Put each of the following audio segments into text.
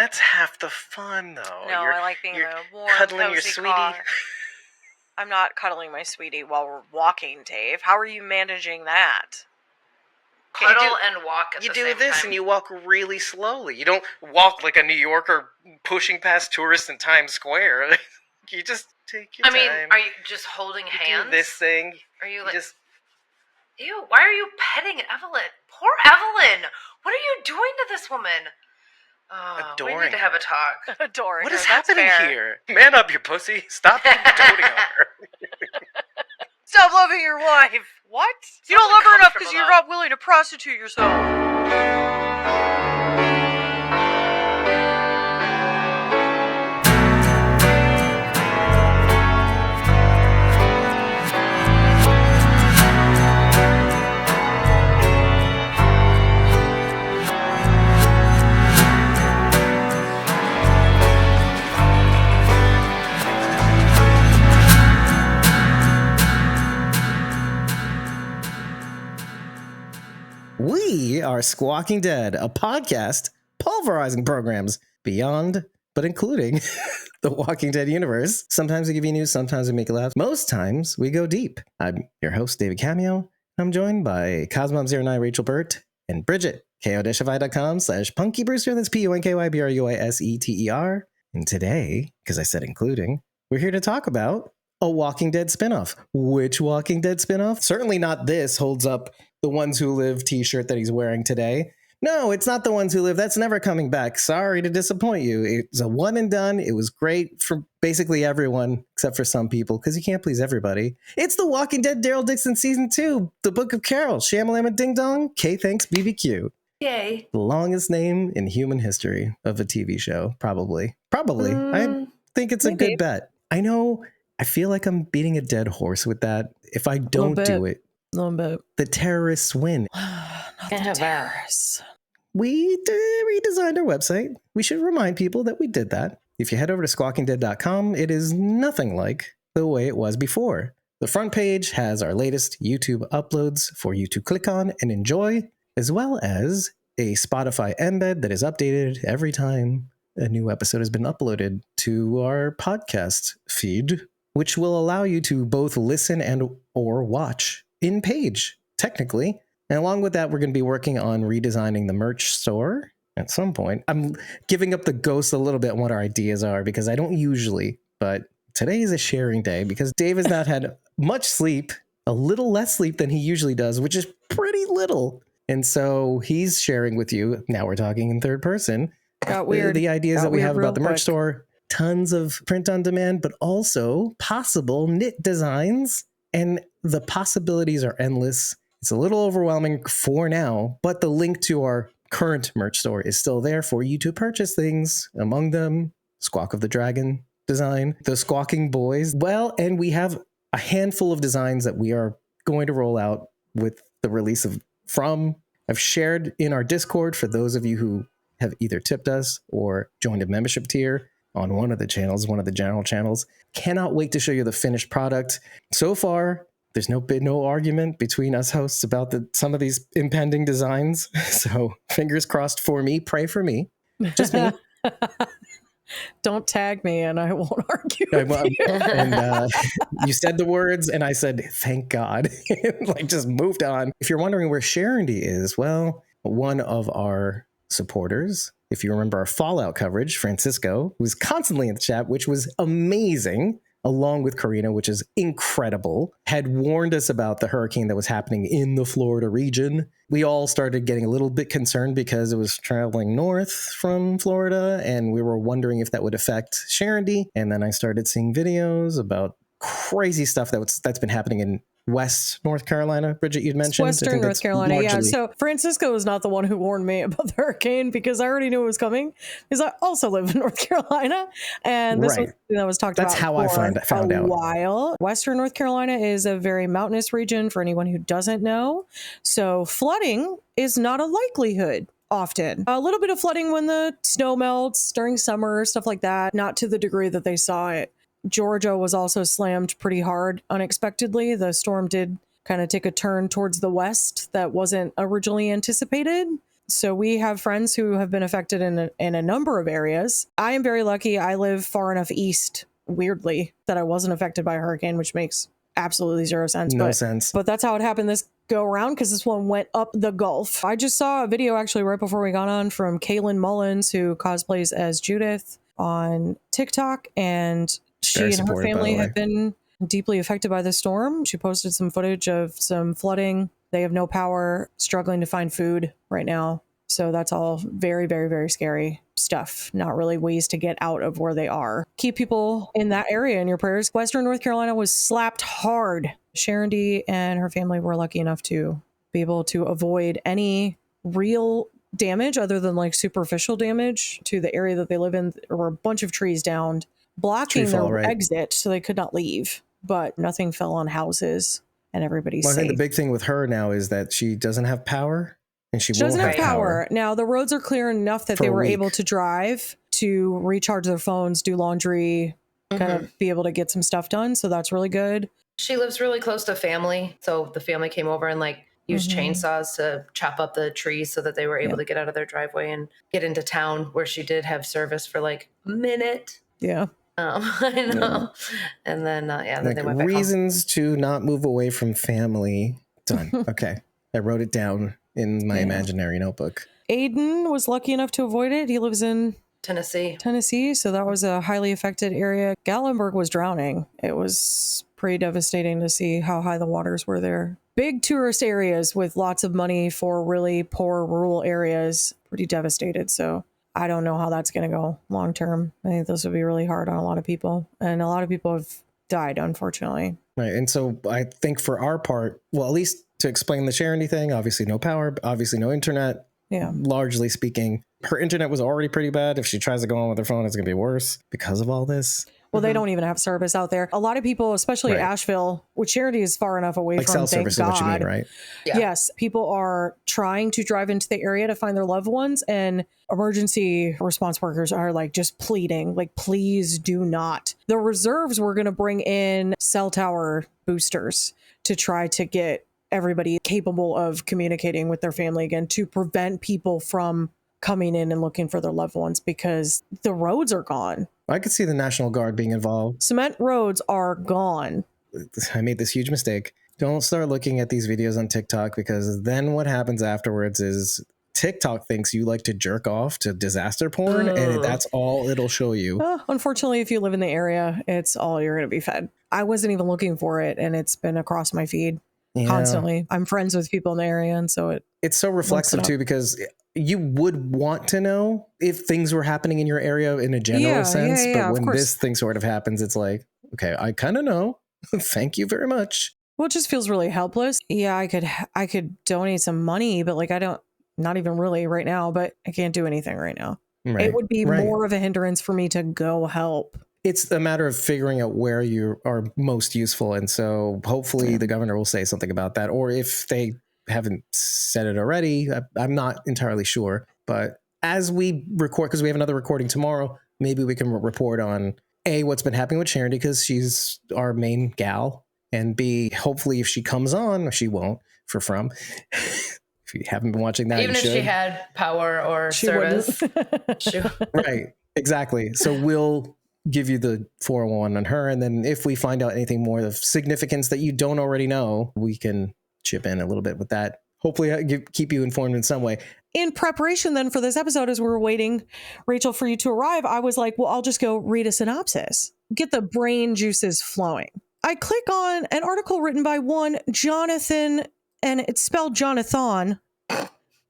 That's half the fun, though. No, I like being a warm, cuddling your cozy sweetie. car. I'm not cuddling my sweetie while we're walking, Dave. How are you managing that? Cuddle and walk at the You same do this time. and you walk really slowly. You don't walk like a New Yorker pushing past tourists in Times Square. You just take your time. I mean, are you just holding hands? Do this thing. Are you like... Ew, why are you petting Evelyn? Poor Evelyn! What are you doing to this woman? Adoring we need to have a talk. Adoring What her, is that's happening fair. here? Man up, you pussy. Stop doting on her. Stop loving your wife. What? You don't love her enough because you're not willing to prostitute yourself. We are Squawking Dead, a podcast pulverizing programs beyond, but including, the Walking Dead universe. Sometimes we give you news, sometimes we make you laugh. Most times we go deep. I'm your host, David Cameo. I'm joined by Cosmom09 Rachel Burt and Bridget, ko-fi.com/punkybrewster. That's PUNKYBRUISETER. And today, because I said including, we're here to talk about a Walking Dead spinoff. Which Walking Dead spinoff? Certainly not this holds up the Ones Who Live t-shirt that he's wearing today. No, it's not the Ones Who Live. That's never coming back. Sorry to disappoint you. It's a one and done. It was great for basically everyone, except for some people, because you can't please everybody. It's The Walking Dead Daryl Dixon Season 2, The Book of Carol, Shamalama Ding Dong, K-Thanks BBQ. Yay. The longest name in human history of a TV show, probably. I think it's a good bet. I know, I feel like I'm beating a dead horse with that. If I don't do it, the terrorists win. Not the terrorists. We redesigned our website. We should remind people that we did that. If you head over to squawkingdead.com, it is nothing like the way it was before. The front page has our latest YouTube uploads for you to click on and enjoy, as well as a Spotify embed that is updated every time a new episode has been uploaded to our podcast feed, which will allow you to both listen and or watch in page, technically. And along with that, we're going to be working on redesigning the merch store at some point. I'm giving up the ghost a little bit on what our ideas are because I don't usually, but today is a sharing day because Dave has not had much sleep, a little less sleep than he usually does, which is pretty little. And so he's sharing with you. Now we're talking in third person. Got weird. The ideas that we have about the merch quick. store. Tons of print on demand, but also possible knit designs. And the possibilities are endless. It's a little overwhelming for now, but the link to our current merch store is still there for you to purchase things. Among them, Squawk of the Dragon design, the Squawking Boys. Well, and we have a handful of designs that we are going to roll out with the release of I've shared in our Discord for those of you who have either tipped us or joined a membership tier on one of the channels, one of the general channels. Cannot wait to show you the finished product. So far, there's been no argument between us hosts about some of these impending designs. So fingers crossed for me. Pray for me. Just me. Don't tag me and I won't argue with you. And you said the words and I said, thank God. Like just moved on. If you're wondering where Sharondy is, well, one of our supporters, if you remember our Fallout coverage, Francisco, who's constantly in the chat, which was amazing, along with Karina, which is incredible, had warned us about the hurricane that was happening in the Florida region. We all started getting a little bit concerned because it was traveling north from Florida, and we were wondering if that would affect Sharondy. And then I started seeing videos about crazy stuff that's been happening in West North Carolina. Bridget, you'd mentioned. Western North Carolina, yeah. So Francisco was not the one who warned me about the hurricane because I already knew it was coming because I also live in North Carolina. And this was something that was talked about how I found out. A while. Western North Carolina is a very mountainous region for anyone who doesn't know. So flooding is not a likelihood. Often. A little bit of flooding when the snow melts during summer, stuff like that. Not to the degree that they saw it. Georgia was also slammed pretty hard unexpectedly. The storm did kind of take a turn towards the west that wasn't originally anticipated. So we have friends who have been affected in a number of areas. I am very lucky. I live far enough east, weirdly, that I wasn't affected by a hurricane, which makes absolutely zero sense. No sense. But that's how it happened this go around, because this one went up the Gulf. I just saw a video actually right before we got on from Kaylin Mullins, who cosplays as Judith on TikTok, and she Very and her supportive, by family the way. have been deeply affected by the storm. She posted some footage of some flooding. They have no power, struggling to find food right now. So that's all very, very, very scary stuff. Not really ways to get out of where they are. Keep people in that area in your prayers. Western North Carolina was slapped hard. Sharon D and her family were lucky enough to be able to avoid any real damage other than like superficial damage to the area that they live in. There were a bunch of trees downed, blocking Tree fall, their right. exit, so they could not leave. But nothing fell on houses, and everybody's Well, I safe. think the big thing with her now is that she doesn't have power, and she She will doesn't have have power. Now, the roads are clear enough that For they a were week. able to drive, to recharge their phones, do laundry, kind of be able to get some stuff done. So that's really good. She lives really close to family. So the family came over and like used Mhm. chainsaws to chop up the trees so that they were able Yep. to get out of their driveway and get into town, where she did have service for like a minute. Yeah. I know. And then, then Like they went back home. reasons to not move away from family. Done. Okay. I wrote it down in my Yeah. imaginary notebook. Aiden was lucky enough to avoid it. He lives in Tennessee. Tennessee, so that was a highly affected area. Gatlinburg was drowning. It was pretty devastating to see how high the waters were there. Big tourist areas with lots of money for really poor rural areas, pretty devastated. So I don't know how that's going to go long term. I think this would be really hard on a lot of people. And a lot of people have died, unfortunately. Right. And so I think for our part, well, at least to explain the charity thing, obviously no power, obviously no internet. Yeah. Largely speaking, her internet was already pretty bad. If she tries to go on with her phone, it's going to be worse because of all this. Well, they don't even have service out there. A lot of people, especially Right. Asheville, which Charity is far enough away Like from, cell thank service God. is what you mean, right? Yeah. Yes, people are trying to drive into the area to find their loved ones, and emergency response workers are like just pleading, like, please do not. The reserves were going to bring in cell tower boosters to try to get everybody capable of communicating with their family again, to prevent people from coming in and looking for their loved ones, because the roads are gone. I could see the National Guard being involved. Cement roads are gone. I made this huge mistake. Don't start looking at these videos on TikTok, because then what happens afterwards is TikTok thinks you like to jerk off to disaster porn, and that's all it'll show you. Unfortunately, if you live in the area, it's all you're going to be fed. I wasn't even looking for it, and it's been across my feed Yeah. constantly. I'm friends with people in the area, and so It's so reflexive up. too, because you would want to know if things were happening in your area in a general sense, yeah, but of when course. this thing sort of happens, it's like, okay, I kind of know. Thank you very much. well, it just feels really helpless. Yeah, I could donate some money, but like not even really right now, but I can't do anything right now. Right. It would be Right. more of a hindrance for me to go help. It's a matter of figuring out where you are most useful. And so hopefully the governor will say something about that. Or if they haven't said it already, I'm not entirely sure. But as we record, because we have another recording tomorrow, maybe we can report on A, what's been happening with Charity, because she's our main gal. And B, hopefully if she comes on, she won't, From. If you haven't been watching that, Even you if should. she had power or She service. wouldn't. she- Right. Exactly. So we'll give you the 401 on her. And then if we find out anything more of significance that you don't already know, we can chip in a little bit with that. Hopefully keep you informed in some way. In preparation then for this episode, as we were waiting, Rachel, for you to arrive, I was like, well, I'll just go read a synopsis, get the brain juices flowing. I click on an article written by one Jonathan, and it's spelled Jonathan,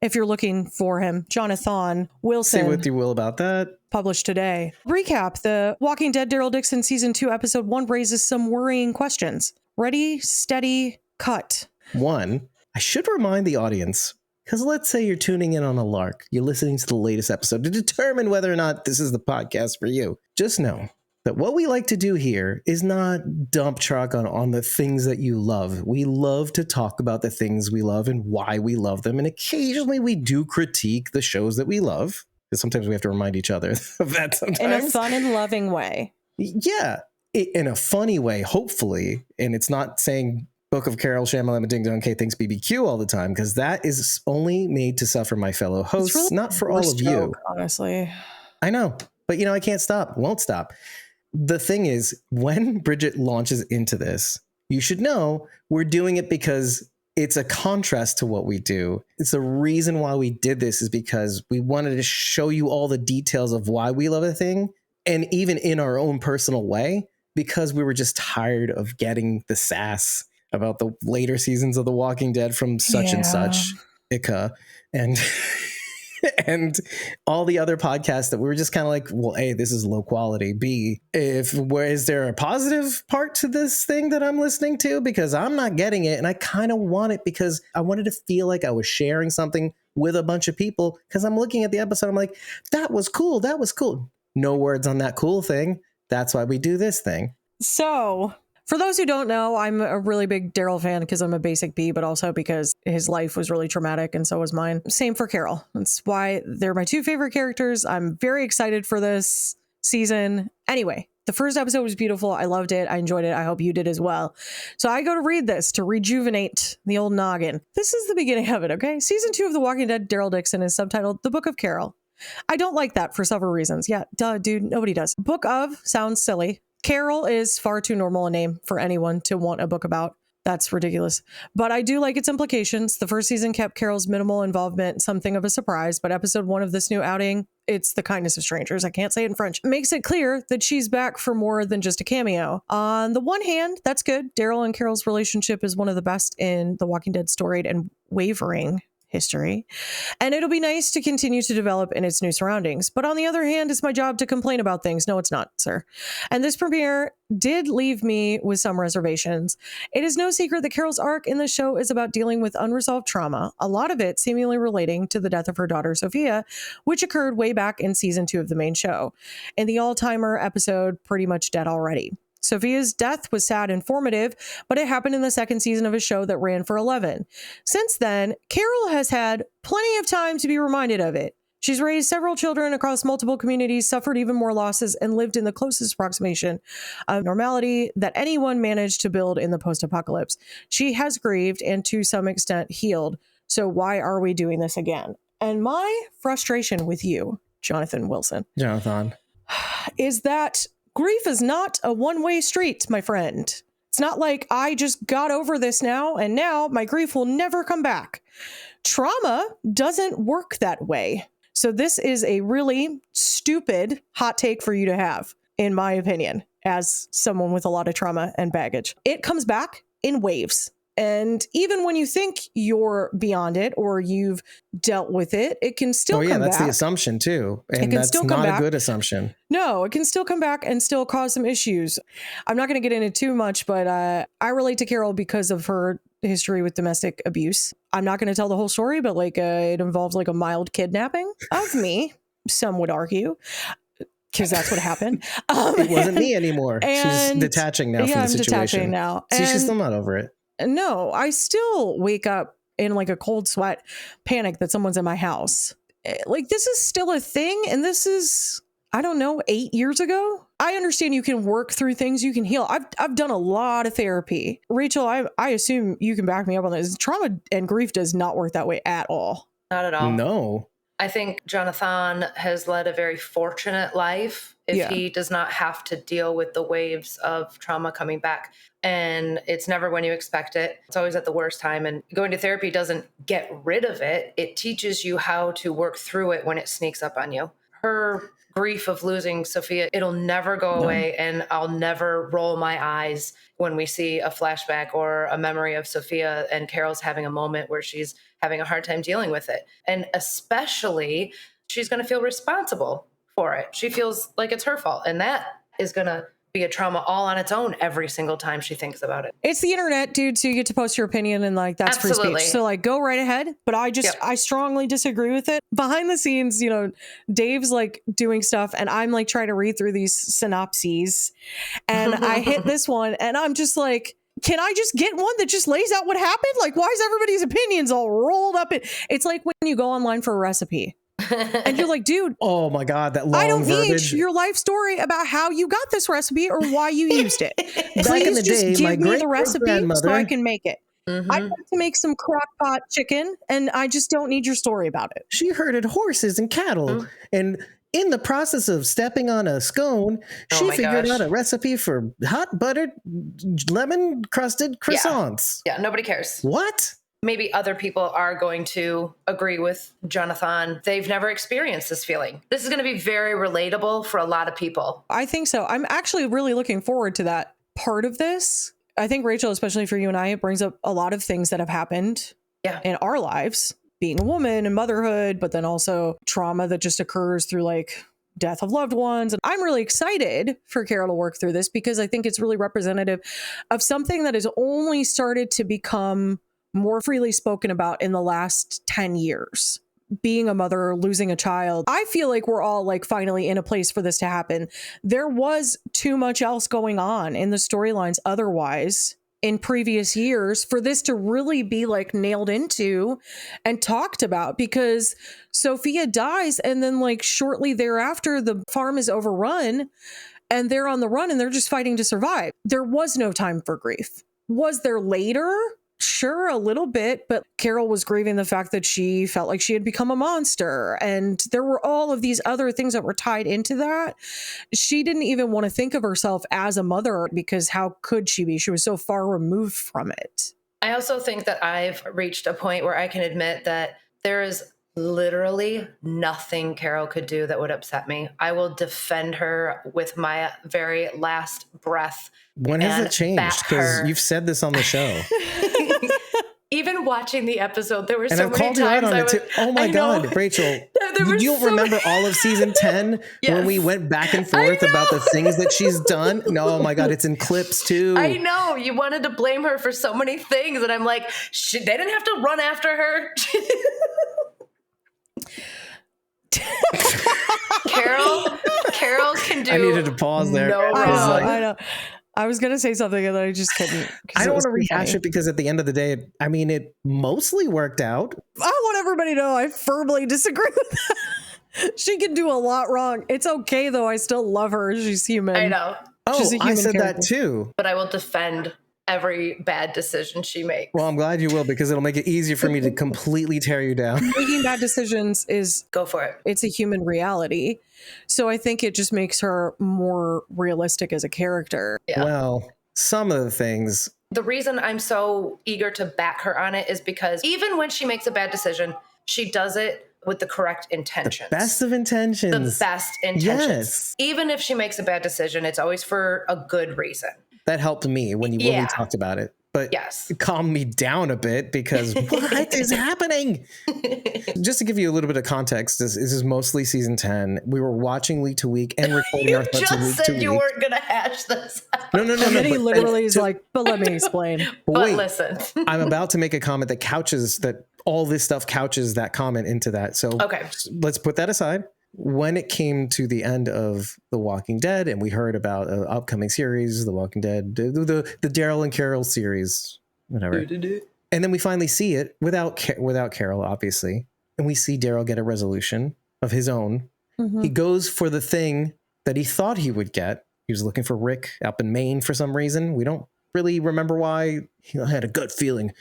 if you're looking for him, Jonathan Wilson. Say what you will about that. Published today. Recap: The Walking Dead Daryl Dixon Season 2 Episode 1 raises some worrying questions. Ready, steady, cut. One, I should remind the audience, because let's say you're tuning in on a lark, you're listening to the latest episode to determine whether or not this is the podcast for you. Just know that what we like to do here is not dump truck on the things that you love. We love to talk about the things we love and why we love them. And occasionally we do critique the shows that we love, because sometimes we have to remind each other of that sometimes. In a fun and loving way. Yeah, in a funny way, hopefully. And it's not saying Book of Carol, Shamalama Ding Dong, K Thinks BBQ all the time, because that is only made to suffer my fellow hosts, really not for all of you. Joke, honestly. I know, but I can't stop, won't stop. The thing is, when Bridget launches into this, you should know we're doing it because it's a contrast to what we do. It's the reason why we did this is because we wanted to show you all the details of why we love a thing, and even in our own personal way, because we were just tired of getting the sass about the later seasons of The Walking Dead from such and such, Ika, and and all the other podcasts that we were just kind of like, well, A, this is low quality. B, is there a positive part to this thing that I'm listening to? Because I'm not getting it. And I kind of want it because I wanted to feel like I was sharing something with a bunch of people, because I'm looking at the episode. I'm like, that was cool. That was cool. No words on that cool thing. That's why we do this thing. So, for those who don't know, I'm a really big Daryl fan because I'm a basic B, but also because his life was really traumatic and so was mine. Same for Carol. That's why they're my two favorite characters. I'm very excited for this season. Anyway, the first episode was beautiful. I loved it. I enjoyed it. I hope you did as well. So I go to read this to rejuvenate the old noggin. This is the beginning of it, okay? Season 2 of The Walking Dead, Daryl Dixon, is subtitled The Book of Carol. I don't like that for several reasons. Yeah, duh, dude, nobody does. Book of sounds silly. Carol is far too normal a name for anyone to want a book about. That's ridiculous. But I do like its implications. The first season kept Carol's minimal involvement something of a surprise, but episode 1 of this new outing, it's the kindness of strangers, I can't say it in French, makes it clear that she's back for more than just a cameo. On the one hand, that's good. Daryl and Carol's relationship is one of the best in The Walking Dead storied and wavering history, and it'll be nice to continue to develop in its new surroundings. But on the other hand, it's my job to complain about things. No, it's not, sir. And this premiere did leave me with some reservations. It is no secret that Carol's arc in the show is about dealing with unresolved trauma, a lot of it seemingly relating to the death of her daughter Sophia, which occurred way back in season 2 of the main show. In the all-timer episode, Pretty Much Dead Already. Sophia's death was sad and formative, but it happened in the second season of a show that ran for 11. Since then, Carol has had plenty of time to be reminded of it. She's raised several children across multiple communities, suffered even more losses, and lived in the closest approximation of normality that anyone managed to build in the post-apocalypse. She has grieved and to some extent healed. So why are we doing this again? And my frustration with you, Jonathan Wilson, is that grief is not a one-way street, my friend. It's not like I just got over this now, and now my grief will never come back. Trauma doesn't work that way. So this is a really stupid hot take for you to have, in my opinion, as someone with a lot of trauma and baggage. It comes back in waves. And even when you think you're beyond it or you've dealt with it, it can still come back. Oh, yeah, that's the assumption, too. And that's not a good assumption. No, it can still come back and still cause some issues. I'm not going to get into too much, but I relate to Carol because of her history with domestic abuse. I'm not going to tell the whole story, but it involves a mild kidnapping of me, some would argue. Because that's what happened. It wasn't me anymore. She's detaching now from the situation. I'm detaching now. See, she's still not over it. No, I still wake up in a cold sweat, panic that someone's in my house. This is still a thing. And this is, I don't know, 8 years ago. I understand you can work through things. You can heal. I've done a lot of therapy. Rachel, I assume you can back me up on this. Trauma and grief does not work that way at all. Not at all. No. I think Jonathan has led a very fortunate life if he does not have to deal with the waves of trauma coming back. And it's never when you expect it. It's always at the worst time. And going to therapy doesn't get rid of it. It teaches you how to work through it when it sneaks up on you. Her grief of losing Sophia, it'll never go away. And I'll never roll my eyes when we see a flashback or a memory of Sophia and Carol's having a moment where she's having a hard time dealing with it. And especially, she's going to feel responsible for it. She feels like it's her fault. And that is going to be a trauma all on its own every single time she thinks about it. It's the internet, dude, so you get to post your opinion and that's Absolutely. Free speech. So go right ahead. But I strongly disagree with it. Behind the scenes, Dave's doing stuff and I'm trying to read through these synopses and I hit this one and I'm just can I just get one that just lays out what happened? Why is everybody's opinions all rolled up? It's like when you go online for a recipe And you're like, dude, Oh my God, that long I don't verbiage. need your life story about how you got this recipe or why you used it. Back in the Please just day, my give me the recipe so great-grandmother- I can make it. Mhm. I'd like to make some crock pot chicken, and I just don't need your story about it. She herded horses and cattle, Mhm. and in the process of stepping on a scone, Oh she my figured gosh. out a recipe for hot buttered lemon crusted croissants. Yeah, nobody cares. What? Maybe other people are going to agree with Jonathan. They've never experienced this feeling. This is going to be very relatable for a lot of people. I think so. I'm actually really looking forward to that part of this. I think, Rachel, especially for you and I, it brings up a lot of things that have happened in our lives, being a woman and motherhood, but then also trauma that just occurs through like death of loved ones. And I'm really excited for Carol to work through this because I think it's really representative of something that has only started to become more freely spoken about in the last 10 years. Being a mother, losing a child. I feel like we're all like finally in a place for this to happen. There was too much else going on in the storylines otherwise in previous years for this to really be like nailed into and talked about, because Sophia dies and then like shortly thereafter the farm is overrun and they're on the run and they're just fighting to survive. There was no time for grief. Was there later? Sure, a little bit, but Carol was grieving the fact that she felt like she had become a monster. And there were all of these other things that were tied into that. She didn't even want to think of herself as a mother because how could she be? She was so far removed from it. I also think that I've reached a point where I can admit that there is literally nothing Carol could do that would upset me. I will defend her with my very last breath. When has and it changed? bat Because her. you've said this on the show. Even watching the episode, there were And so I've many called you out times on I it was, too. Oh my I know. God, Rachel. There were You don't so remember many- all of season 10 when Yes. we went back and forth about the things that she's done? No, oh my God, it's in clips too. I know you wanted to blame her for so many things, and I'm like, they didn't have to run after her. Carol can do. I needed to pause there. No I was wrong. like- I know. I was going to say something and then I just couldn't. I don't want to rehash it because at the end of the day, I mean, it mostly worked out. I want everybody to know I firmly disagree with that. She can do a lot wrong. It's okay though. I still love her. She's human. I know, Oh, She's a I human said character. that too. but I will defend every bad decision she makes. Well, I'm glad you will because it'll make it easier for me to completely tear you down. Making bad decisions is Go for it. it's a human reality. So I think it just makes her more realistic as a character. Yeah. Well, some of the things. The reason I'm so eager to back her on it is because even when she makes a bad decision, she does it with the correct intentions. Best of intentions. The best intentions. Yes. Even if she makes a bad decision, it's always for a good reason. That helped me when we Yeah. talked about it. But Yes. it calmed me down a bit because what is happening? Just to give you a little bit of context, this is mostly season 10. We were watching week to week and recording You our thoughts just week said to you week. weren't gonna hash this out. No. And then he but- literally is to- like, but let me explain. But wait, listen. I'm about to make a comment that all this stuff couches that comment into that. So Okay. let's put that aside. When it came to the end of The Walking Dead and we heard about an upcoming series, The Walking Dead, the Daryl and Carol series, whatever. And then we finally see it without Carol, obviously. And we see Daryl get a resolution of his own. Mhm. He goes for the thing that he thought he would get. He was looking for Rick up in Maine for some reason. We don't really remember why. He had a gut feeling.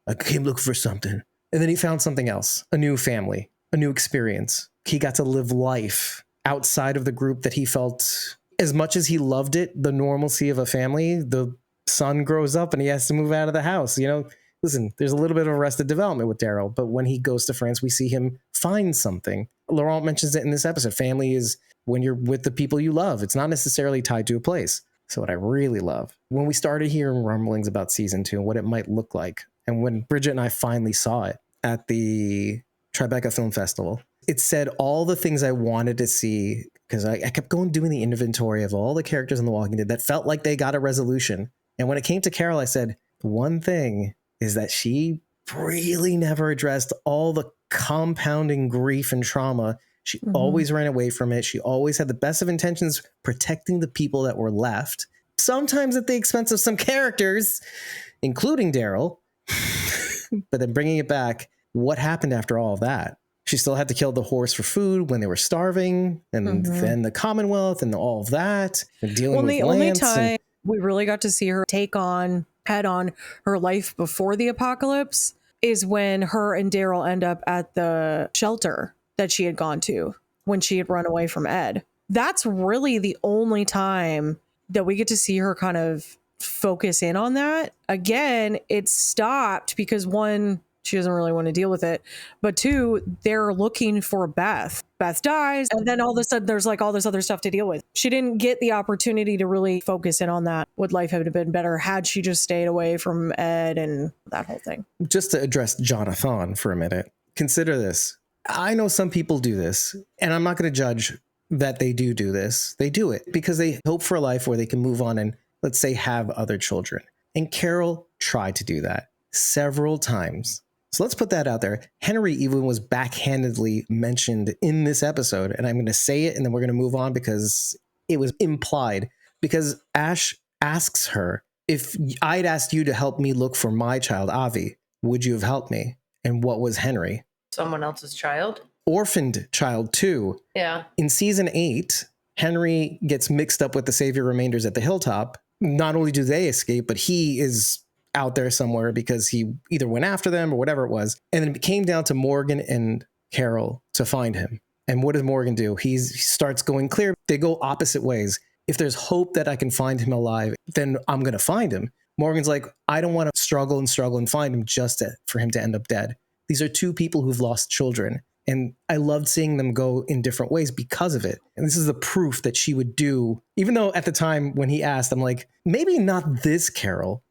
I came looking for something. And then he found something else, a new family, a new experience. He got to live life outside of the group that he felt, as much as he loved it, the normalcy of a family, the son grows up and he has to move out of the house. You know, listen, there's a little bit of arrested development with Daryl, but when he goes to France, we see him find something. Laurent mentions it in this episode. Family is when you're with the people you love. It's not necessarily tied to a place. So what I really love, when we started hearing rumblings about season 2 and what it might look like, and when Bridget and I finally saw it at the Tribeca Film Festival, it said all the things I wanted to see, because I kept going doing the inventory of all the characters in The Walking Dead that felt like they got a resolution. And when it came to Carol, I said, one thing is that she really never addressed all the compounding grief and trauma. She always ran away from it. She always had the best of intentions protecting the people that were left, sometimes at the expense of some characters, including Daryl. But then bringing it back, what happened after all of that? She still had to kill the horse for food when they were starving, and then the Commonwealth and all of that, and dealing with the Lance. only time we really got to see her take on head on her life before the apocalypse is when her and Daryl end up at the shelter that she had gone to when she had run away from Ed. That's really the only time that we get to see her kind of focus in on that. Again, it stopped because one, she doesn't really want to deal with it, but two, they're looking for Beth. Beth dies, and then all of a sudden there's like all this other stuff to deal with. She didn't get the opportunity to really focus in on that. Would life have been better had she just stayed away from Ed and that whole thing? Just to address Jonathan for a minute, consider this. I know some people do this, and I'm not going to judge that they do this. They do it because they hope for a life where they can move on and, let's say, have other children. And Carol tried to do that several times. So let's put that out there. Henry even was backhandedly mentioned in this episode, and I'm going to say it and then we're going to move on because it was implied. Because Ash asks her, if I'd asked you to help me look for my child, Avi, would you have helped me? And what was Henry? Someone else's child? Orphaned child too. Yeah. In season 8, Henry gets mixed up with the Savior Remainders at the Hilltop. Not only do they escape, but he is out there somewhere because he either went after them or whatever it was. And then it came down to Morgan and Carol to find him. And what does Morgan do? He starts going clear. They go opposite ways. If there's hope that I can find him alive, then I'm going to find him. Morgan's like, I don't want to struggle and find him just for him to end up dead. These are two people who've lost children. And I loved seeing them go in different ways because of it. And this is the proof that she would do, even though at the time when he asked, I'm like, maybe not this Carol.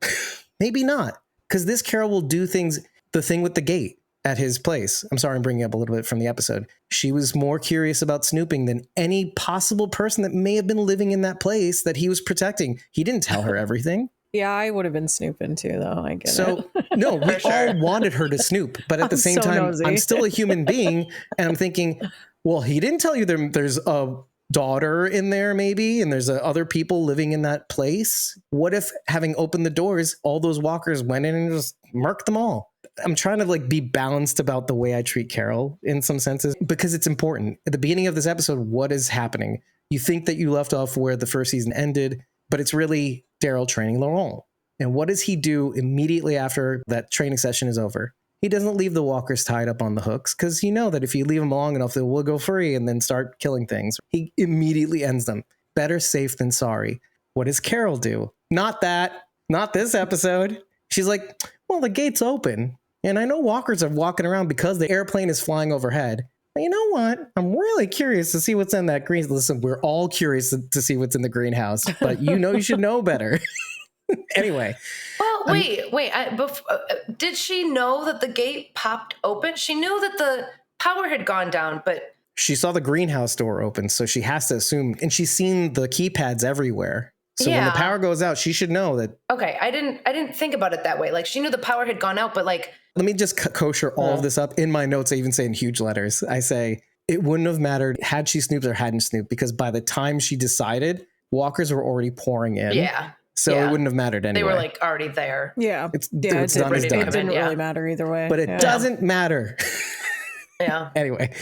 Maybe not. Because this Carol will do things, the thing with the gate at his place. I'm sorry, I'm bringing up a little bit from the episode. She was more curious about snooping than any possible person that may have been living in that place that he was protecting. He didn't tell her everything. Yeah, I would have been snooping too, though. I get it. So, no, we all wanted her to snoop. But at the same time, nosy. I'm still a human being. And I'm thinking, well, he didn't tell you there's a daughter in there maybe, and there's other people living in that place. What if, having opened the doors, all those walkers went in and just murked them all? I'm trying to like be balanced about the way I treat Carol in some senses because it's important. At the beginning of this episode, what is happening? You think that you left off where the first season ended, but it's really Daryl training Laurent. And what does he do immediately after that training session is over? He doesn't leave the walkers tied up on the hooks because you know that if you leave them long enough, they will go free and then start killing things. He immediately ends them. Better safe than sorry. What does Carol do? Not that. Not this episode. She's like, well, the gate's open. And I know walkers are walking around because the airplane is flying overhead. But you know what? I'm really curious to see what's in that green. Listen, we're all curious to see what's in the greenhouse, but you should know better. Anyway. Well, wait. Did she know that the gate popped open? She knew that the power had gone down, but she saw the greenhouse door open, so she has to assume, and she's seen the keypads everywhere. So when the power goes out, she should know that. Okay, I didn't think about it that way. Like she knew the power had gone out, but like. Let me just kosher all of this up. In my notes, I even say in huge letters, I say it wouldn't have mattered had she snooped or hadn't snooped, because by the time she decided, walkers were already pouring in. Yeah. So it wouldn't have mattered anyway. They were like already there. Yeah. It's done as done. It didn't really matter either way. But it doesn't matter. Yeah. Anyway,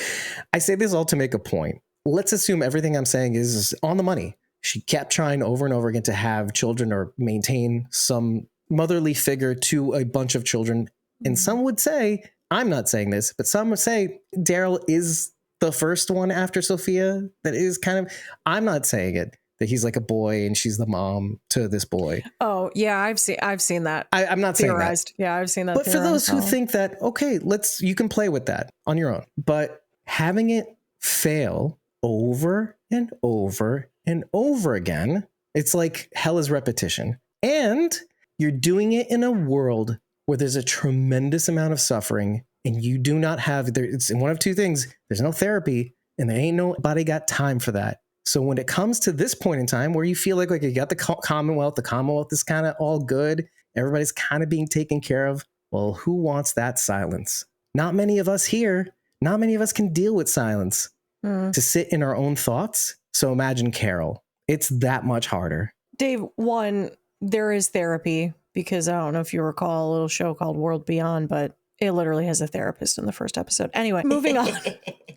I say this all to make a point. Let's assume everything I'm saying is on the money. She kept trying over and over again to have children or maintain some motherly figure to a bunch of children. And some would say, I'm not saying this, but some would say Daryl is the first one after Sophia that is kind of, I'm not saying it, that he's like a boy and she's the mom to this boy. Oh yeah, I've seen that. I'm not theorized. saying that. Yeah, I've seen that. But for those who think that, okay, you can play with that on your own. But having it fail over and over and over again, it's like hell is repetition. And you're doing it in a world where there's a tremendous amount of suffering and you do not have, it's one of two things. There's no therapy and there ain't nobody got time for that. So when it comes to this point in time where you feel like you got the Commonwealth is kind of all good. Everybody's kind of being taken care of. Well, who wants that silence? Not many of us here. Not many of us can deal with silence to sit in our own thoughts. So imagine Carol. It's that much harder. Dave, one, there is therapy because I don't know if you recall a little show called World Beyond, but It literally has a therapist in the first episode. Anyway, moving on.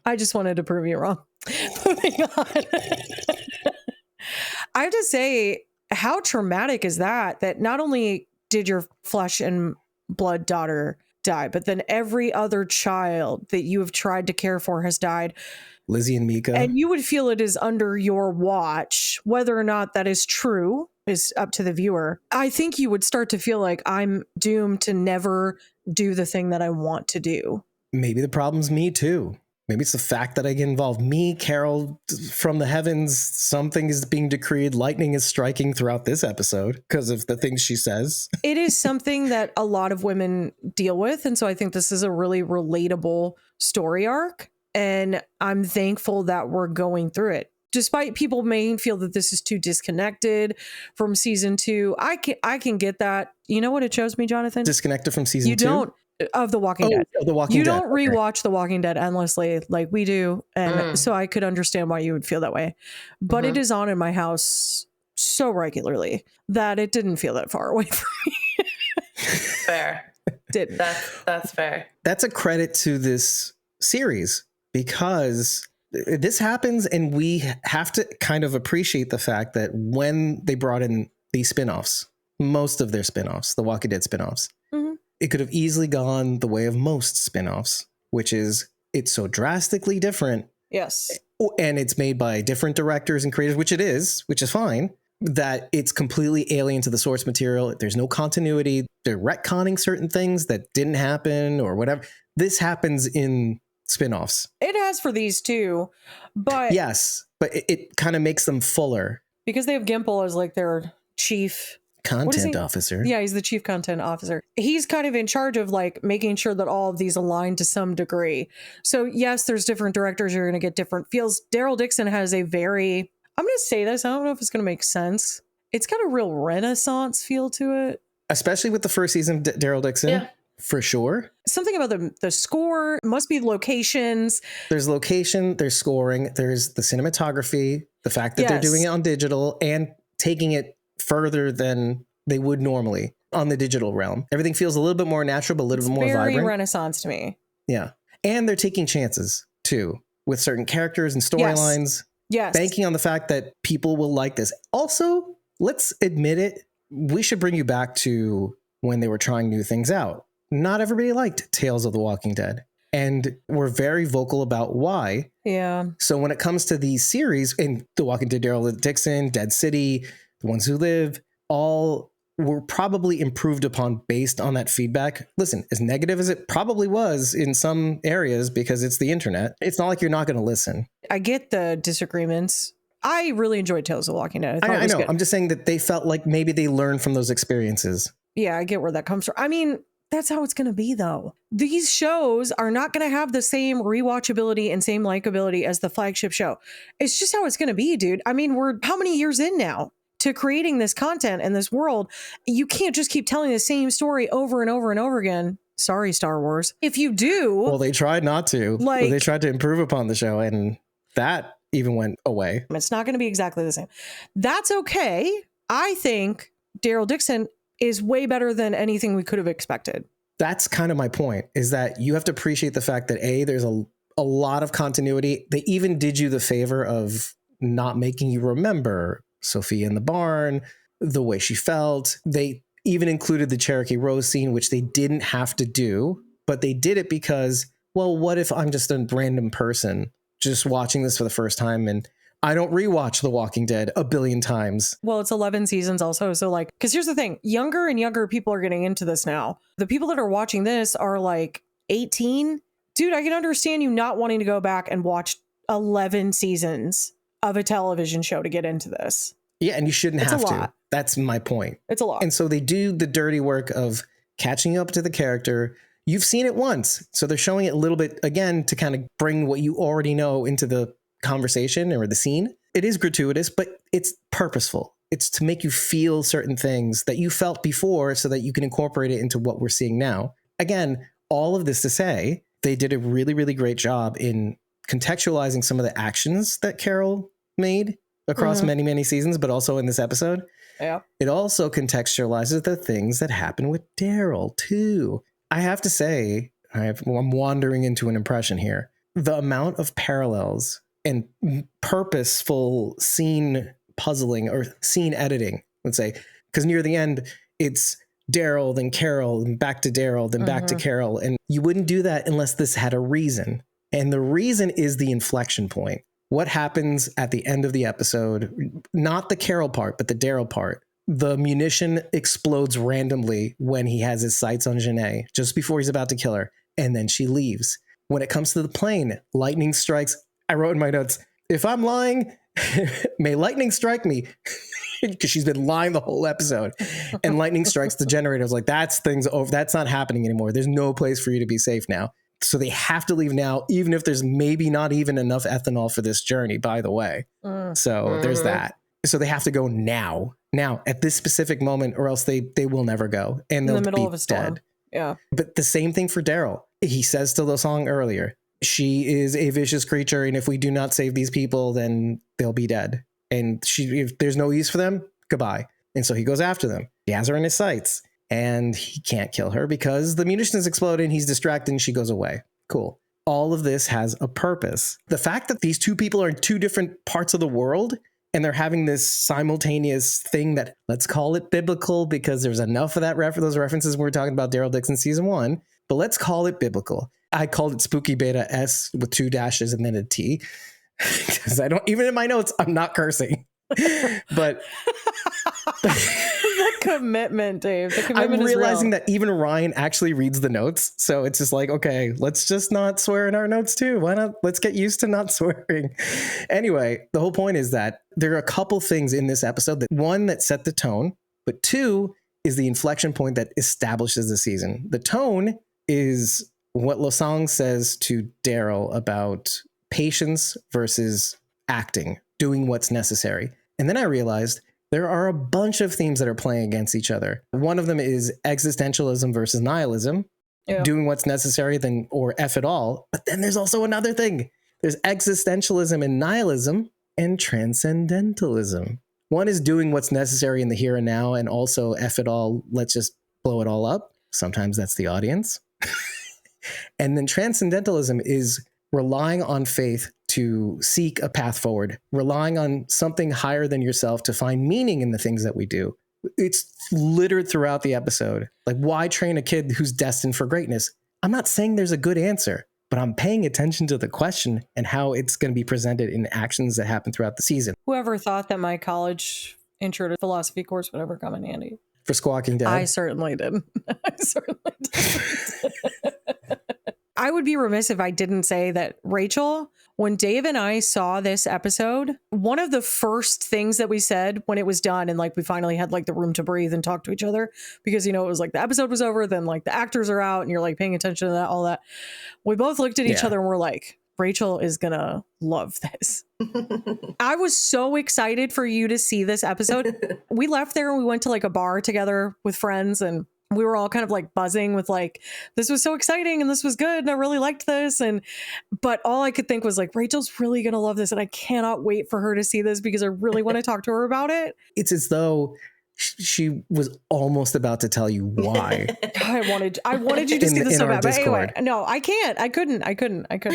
I just wanted to prove you wrong. Moving on. I have to say, how traumatic is that not only did your flesh and blood daughter die, but then every other child that you have tried to care for has died. Lizzie and Mika. And you would feel it is under your watch. Whether or not that is true is up to the viewer. I think you would start to feel like I'm doomed to never do the thing that I want to do. Maybe the problem's me too. Maybe it's the fact that I get involved. Me, Carol, from the heavens, something is being decreed. Lightning is striking throughout this episode because of the things she says. It is something that a lot of women deal with. And so I think this is a really relatable story arc. And I'm thankful that we're going through it. Despite people may feel that this is too disconnected from season 2, I can get that. You know what it shows me, Jonathan? Disconnected from season 2? You don't. Of The Walking Dead. The Walking you Dead. don't rewatch The Walking Dead endlessly like we do. And so I could understand why you would feel that way. But it is on in my house so regularly that it didn't feel that far away from me. Fair. Didn't. That's fair. That's a credit to this series because this happens and we have to kind of appreciate the fact that when they brought in these spin-offs, most of their spin-offs, the Walking Dead spin-offs, it could have easily gone the way of most spin-offs, which is it's so drastically different. Yes. And it's made by different directors and creators, which is fine, that it's completely alien to the source material. There's no continuity. They're retconning certain things that didn't happen or whatever. This happens in spin-offs. It has for these too, but yes, but it kind of makes them fuller. Because they have Gimple as like their chief content officer. Yeah, he's the chief content officer. He's kind of in charge of like making sure that all of these align to some degree. So yes, there's different directors. You're going to get different feels. Daryl Dixon has a very, I'm going to say this, I don't know if it's going to make sense. It's got a real Renaissance feel to it. Especially with the first season of Daryl Dixon. Yeah. For sure. Something about the score, must be locations. There's location, there's scoring, there's the cinematography, the fact that they're doing it on digital and taking it further than they would normally on the digital realm. Everything feels a little bit more natural, but a little bit more vibrant. Very Renaissance to me. Yeah. And they're taking chances too with certain characters and storylines. Yes. Banking on the fact that people will like this. Also, let's admit it, we should bring you back to when they were trying new things out. Not everybody liked Tales of the Walking Dead. And we're very vocal about why. Yeah. So when it comes to these series, in The Walking Dead, Daryl Dixon, Dead City, The Ones Who Live, all were probably improved upon based on that feedback. Listen, as negative as it probably was in some areas because it's the internet, it's not like you're not going to listen. I get the disagreements. I really enjoyed Tales of the Walking Dead. I know. Good. I'm just saying that they felt like maybe they learned from those experiences. Yeah, I get where that comes from. I mean, that's how it's going to be, though. These shows are not going to have the same rewatchability and same likability as the flagship show. It's just how it's going to be, dude. I mean, we're how many years in now to creating this content and this world? You can't just keep telling the same story over and over and over again. Sorry, Star Wars. If you do... Well, they tried not to. Like, they tried to improve upon the show, and that even went away. It's not going to be exactly the same. That's okay. I think Daryl Dixon is way better than anything we could have expected. That's kind of my point, is that you have to appreciate the fact that there's a lot of continuity. They even did you the favor of not making you remember Sophia in the barn, the way she felt. They even included the Cherokee Rose scene, which they didn't have to do, but they did it because, well, what if I'm just a random person just watching this for the first time and I don't rewatch The Walking Dead a billion times. Well, it's 11 seasons also. So like, because here's the thing, younger and younger people are getting into this now. The people that are watching this are like 18. Dude, I can understand you not wanting to go back and watch 11 seasons of a television show to get into this. Yeah, and you shouldn't have to. That's my point. It's a lot. And so they do the dirty work of catching up to the character. You've seen it once. So they're showing it a little bit again to kind of bring what you already know into the conversation or the scene. It is gratuitous, but it's purposeful. It's to make you feel certain things that you felt before so that you can incorporate it into what we're seeing now. Again, all of this to say, they did a really, really great job in contextualizing some of the actions that Carol made across many, many seasons, but also in this episode. Yeah. It also contextualizes the things that happen with Daryl too. I have to say, I'm wandering into an impression here. The amount of parallels and purposeful scene puzzling or scene editing, let's say, because near the end, it's Daryl, then Carol, and back to Daryl, then back to Carol. And you wouldn't do that unless this had a reason. And the reason is the inflection point. What happens at the end of the episode, not the Carol part, but the Daryl part. The munition explodes randomly when he has his sights on Janae, just before he's about to kill her. And then she leaves. When it comes to the plane, lightning strikes. I wrote in my notes, if I'm lying, may lightning strike me. Because she's been lying the whole episode. And lightning strikes the generator. I was like, that's things over. That's not happening anymore. There's no place for you to be safe now. So they have to leave now, even if there's maybe not even enough ethanol for this journey, by the way. So there's that. So they have to go now at this specific moment, or else they will never go. And they'll in the middle be of a storm. dead. Yeah. But the same thing for Daryl. He says to the song earlier, she is a vicious creature. And if we do not save these people, then they'll be dead. And if there's no use for them, goodbye. And so he goes after them. He has her in his sights and he can't kill her because the munitions explode and he's distracted and she goes away. Cool. All of this has a purpose. The fact that these two people are in two different parts of the world and they're having this simultaneous thing that, let's call it biblical, because there's enough of that those references when we're talking about Daryl Dixon season 1, but let's call it biblical. I called it Spooky Beta S with 2 dashes and then a T. Because I don't, even in my notes, I'm not cursing. But the commitment, Dave. The commitment I'm realizing is real. that even Ryan actually reads the notes. So it's just like, okay, let's just not swear in our notes too. Why not? Let's get used to not swearing. Anyway, the whole point is that there are a couple things in this episode that, one, that set the tone, but 2 is the inflection point that establishes the season. The tone is what Losang says to Daryl about patience versus acting, doing what's necessary. And then I realized there are a bunch of themes that are playing against each other. One of them is existentialism versus nihilism, doing what's necessary then or F it all. But then there's also another thing. There's existentialism and nihilism and transcendentalism. One is doing what's necessary in the here and now and also F it all, let's just blow it all up. Sometimes that's the audience. And then transcendentalism is relying on faith to seek a path forward, relying on something higher than yourself to find meaning in the things that we do. It's littered throughout the episode. Like, why train a kid who's destined for greatness? I'm not saying there's a good answer, but I'm paying attention to the question and how it's going to be presented in actions that happen throughout the season. Whoever thought that my college intro to philosophy course would ever come in handy? For Squawking Dead. I certainly did. I certainly did. I would be remiss if I didn't say that Rachel, when Dave and I saw this episode, one of the first things that we said when it was done and like we finally had like the room to breathe and talk to each other, because, you know, it was like the episode was over, then like the actors are out and you're like paying attention to that, all that. We both looked at each other and we're like, Rachel is gonna love this. I was so excited for you to see this episode. We left there and we went to like a bar together with friends and we were all kind of like buzzing with like, this was so exciting and this was good and I really liked this. But all I could think was like, Rachel's really going to love this and I cannot wait for her to see this because I really want to talk to her about it. It's as though she was almost about to tell you why. I wanted you to see this so bad. But anyway, no, I can't. I couldn't.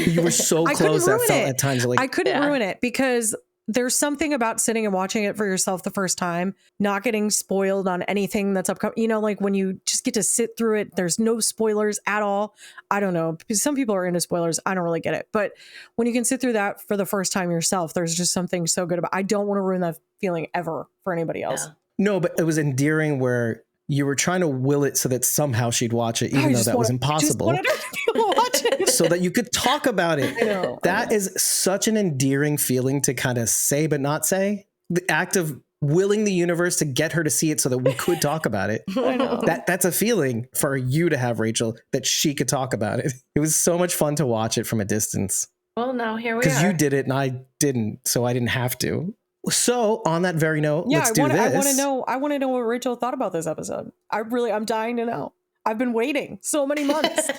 You were so close. That felt at times like I couldn't ruin it because there's something about sitting and watching it for yourself the first time, not getting spoiled on anything that's upcoming. You know, like when you just get to sit through it, there's no spoilers at all. I don't know. Some people are into spoilers. I don't really get it. But when you can sit through that for the first time yourself, there's just something so good about it. I don't want to ruin that feeling ever for anybody else. Yeah. No, but it was endearing where you were trying to will it so that somehow she'd watch it, even though that was impossible. Just wanted her to be able to watch it. So that you could talk about it. I know. That is such an endearing feeling to kind of say but not say. The act of willing the universe to get her to see it so that we could talk about it. I know. That's a feeling for you to have, Rachel, that she could talk about it. It was so much fun to watch it from a distance. Well, now here we are. Because you did it and I didn't, so I didn't have to. So on that very note, let's do this. I want to know what Rachel thought about this episode. I'm dying to know. I've been waiting so many months.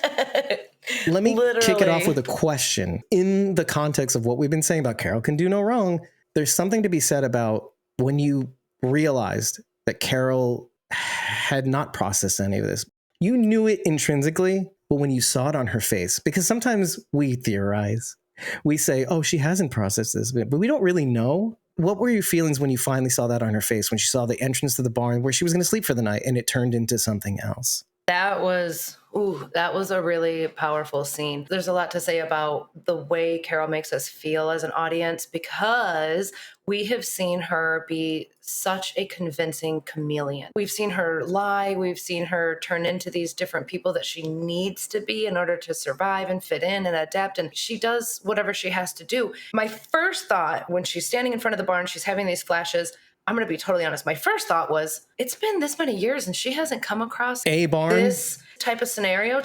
Let me kick it off with a question. In the context of what we've been saying about Carol can do no wrong, there's something to be said about when you realized that Carol had not processed any of this. You knew it intrinsically, but when you saw it on her face, because sometimes we theorize, we say, oh, she hasn't processed this, but we don't really know. What were your feelings when you finally saw that on her face, when she saw the entrance to the barn where she was going to sleep for the night and it turned into something else? That was a really powerful scene. There's a lot to say about the way Carol makes us feel as an audience, because we have seen her be such a convincing chameleon. We've seen her lie. We've seen her turn into these different people that she needs to be in order to survive and fit in and adapt. And she does whatever she has to do. My first thought when she's standing in front of the barn, she's having these flashes. I'm going to be totally honest. My first thought was, it's been this many years and she hasn't come across a barn, this type of scenario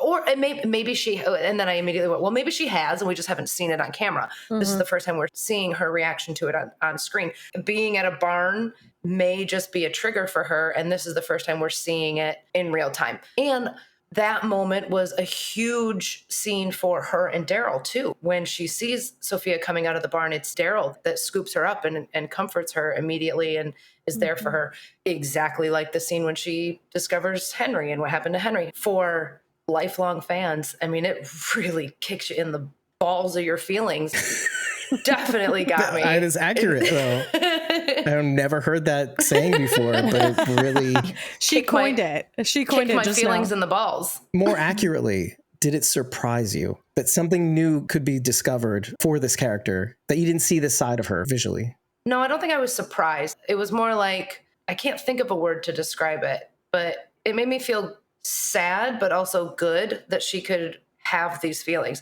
or maybe she, and then I immediately went, well, maybe she has, and we just haven't seen it on camera. Mm-hmm. This is the first time we're seeing her reaction to it on screen. Being at a barn may just be a trigger for her. And this is the first time we're seeing it in real time. And that moment was a huge scene for her and Daryl, too. When she sees Sophia coming out of the barn, it's Daryl that scoops her up and comforts her immediately and is there for her. Exactly like the scene when she discovers Henry and what happened to Henry. For lifelong fans, I mean, it really kicks you in the balls of your feelings. Definitely got me. That is accurate, though. I've never heard that saying before, but it really... She coined it. She coined it my just feelings now. in the balls. More accurately, did it surprise you that something new could be discovered for this character, that you didn't see this side of her visually? No, I don't think I was surprised. It was more like, I can't think of a word to describe it, but it made me feel sad, but also good that she could have these feelings.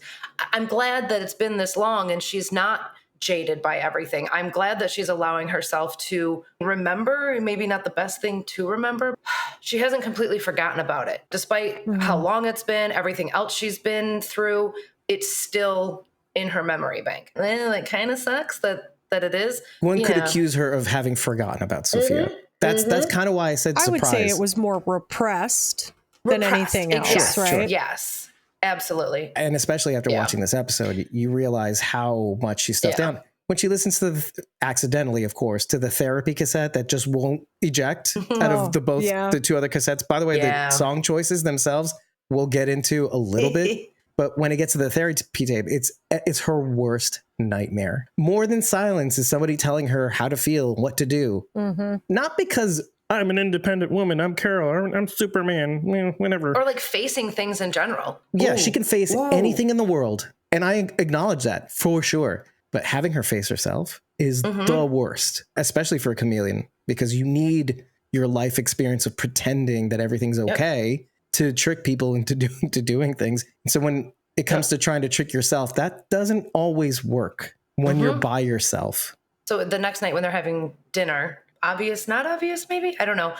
I'm glad that it's been this long and she's not jaded by everything. I'm glad that she's allowing herself to remember, maybe not the best thing to remember. She hasn't completely forgotten about it. Despite how long it's been, everything else she's been through, it's still in her memory bank. And it kind of sucks that it is. One could accuse her of having forgotten about Sophia. That's kind of why I said surprise. I would say it was more repressed than anything else, yes, right? Sure. Yes, absolutely. And especially after watching this episode, you realize how much she stuffed down. When she listens to accidentally, of course, to the therapy cassette that just won't eject out of the two other cassettes. By the way, the song choices themselves we'll get into a little bit. But when it gets to the therapy tape, it's her worst nightmare. More than silence is somebody telling her how to feel, what to do. Mm-hmm. Not because I'm an independent woman, I'm Carol, I'm Superman, whatever. Or like facing things in general. Yeah, she can face anything in the world. And I acknowledge that for sure. But having her face herself is the worst, especially for a chameleon, because you need your life experience of pretending that everything's okay to trick people into doing things. And so when it comes to trying to trick yourself, that doesn't always work when you're by yourself. So the next night when they're having dinner, obvious, not obvious, maybe, I don't know,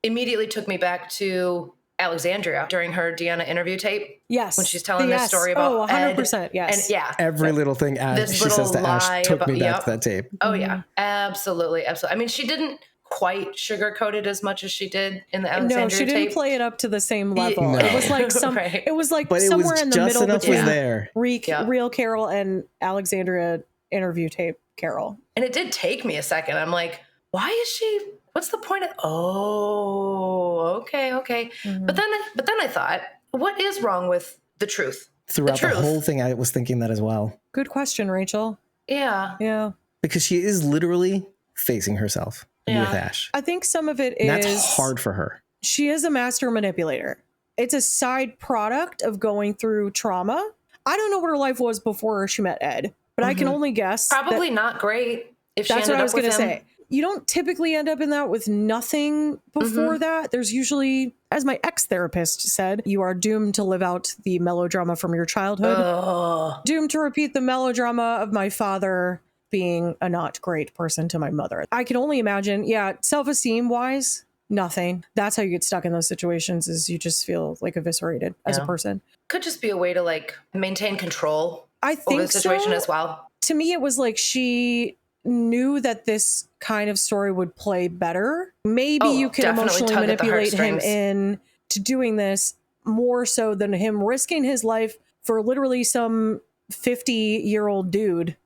immediately took me back to Alexandria during her Deanna interview tape. Yes. When she's telling this story about 100%, Ed. yes. And every little thing she says to Ash took me back to that tape. Oh, yeah. Absolutely. Absolutely. I mean, she didn't quite sugarcoat it as much as she did in the Alexandria tape. No, she didn't play it up to the same level. No. It was like it was like but somewhere it was in the just middle enough between was there. Real Carol and Alexandria interview tape Carol. And it did take me a second. I'm like, why is she, what's the point of, okay. Mm-hmm. But then I thought, what is wrong with the truth? Throughout the whole thing, I was thinking that as well. Good question, Rachel. Yeah. Because she is literally facing herself with Ash. I think some of it is... And that's hard for her. She is a master manipulator. It's a side product of going through trauma. I don't know what her life was before she met Ed, but I can only guess. Probably not great if she that's ended what I was up with going to him. say. You don't typically end up in that with nothing before that. There's usually, as my ex-therapist said, you are doomed to live out the melodrama from your childhood. Doomed to repeat the melodrama of my father being a not great person to my mother. I can only imagine, self-esteem wise, nothing. That's how you get stuck in those situations, is you just feel like eviscerated as a person. Could just be a way to like maintain control over the situation as well. To me, it was like she knew that this kind of story would play better. Maybe you can emotionally manipulate him into doing this more so than him risking his life for literally some 50-year-old dude.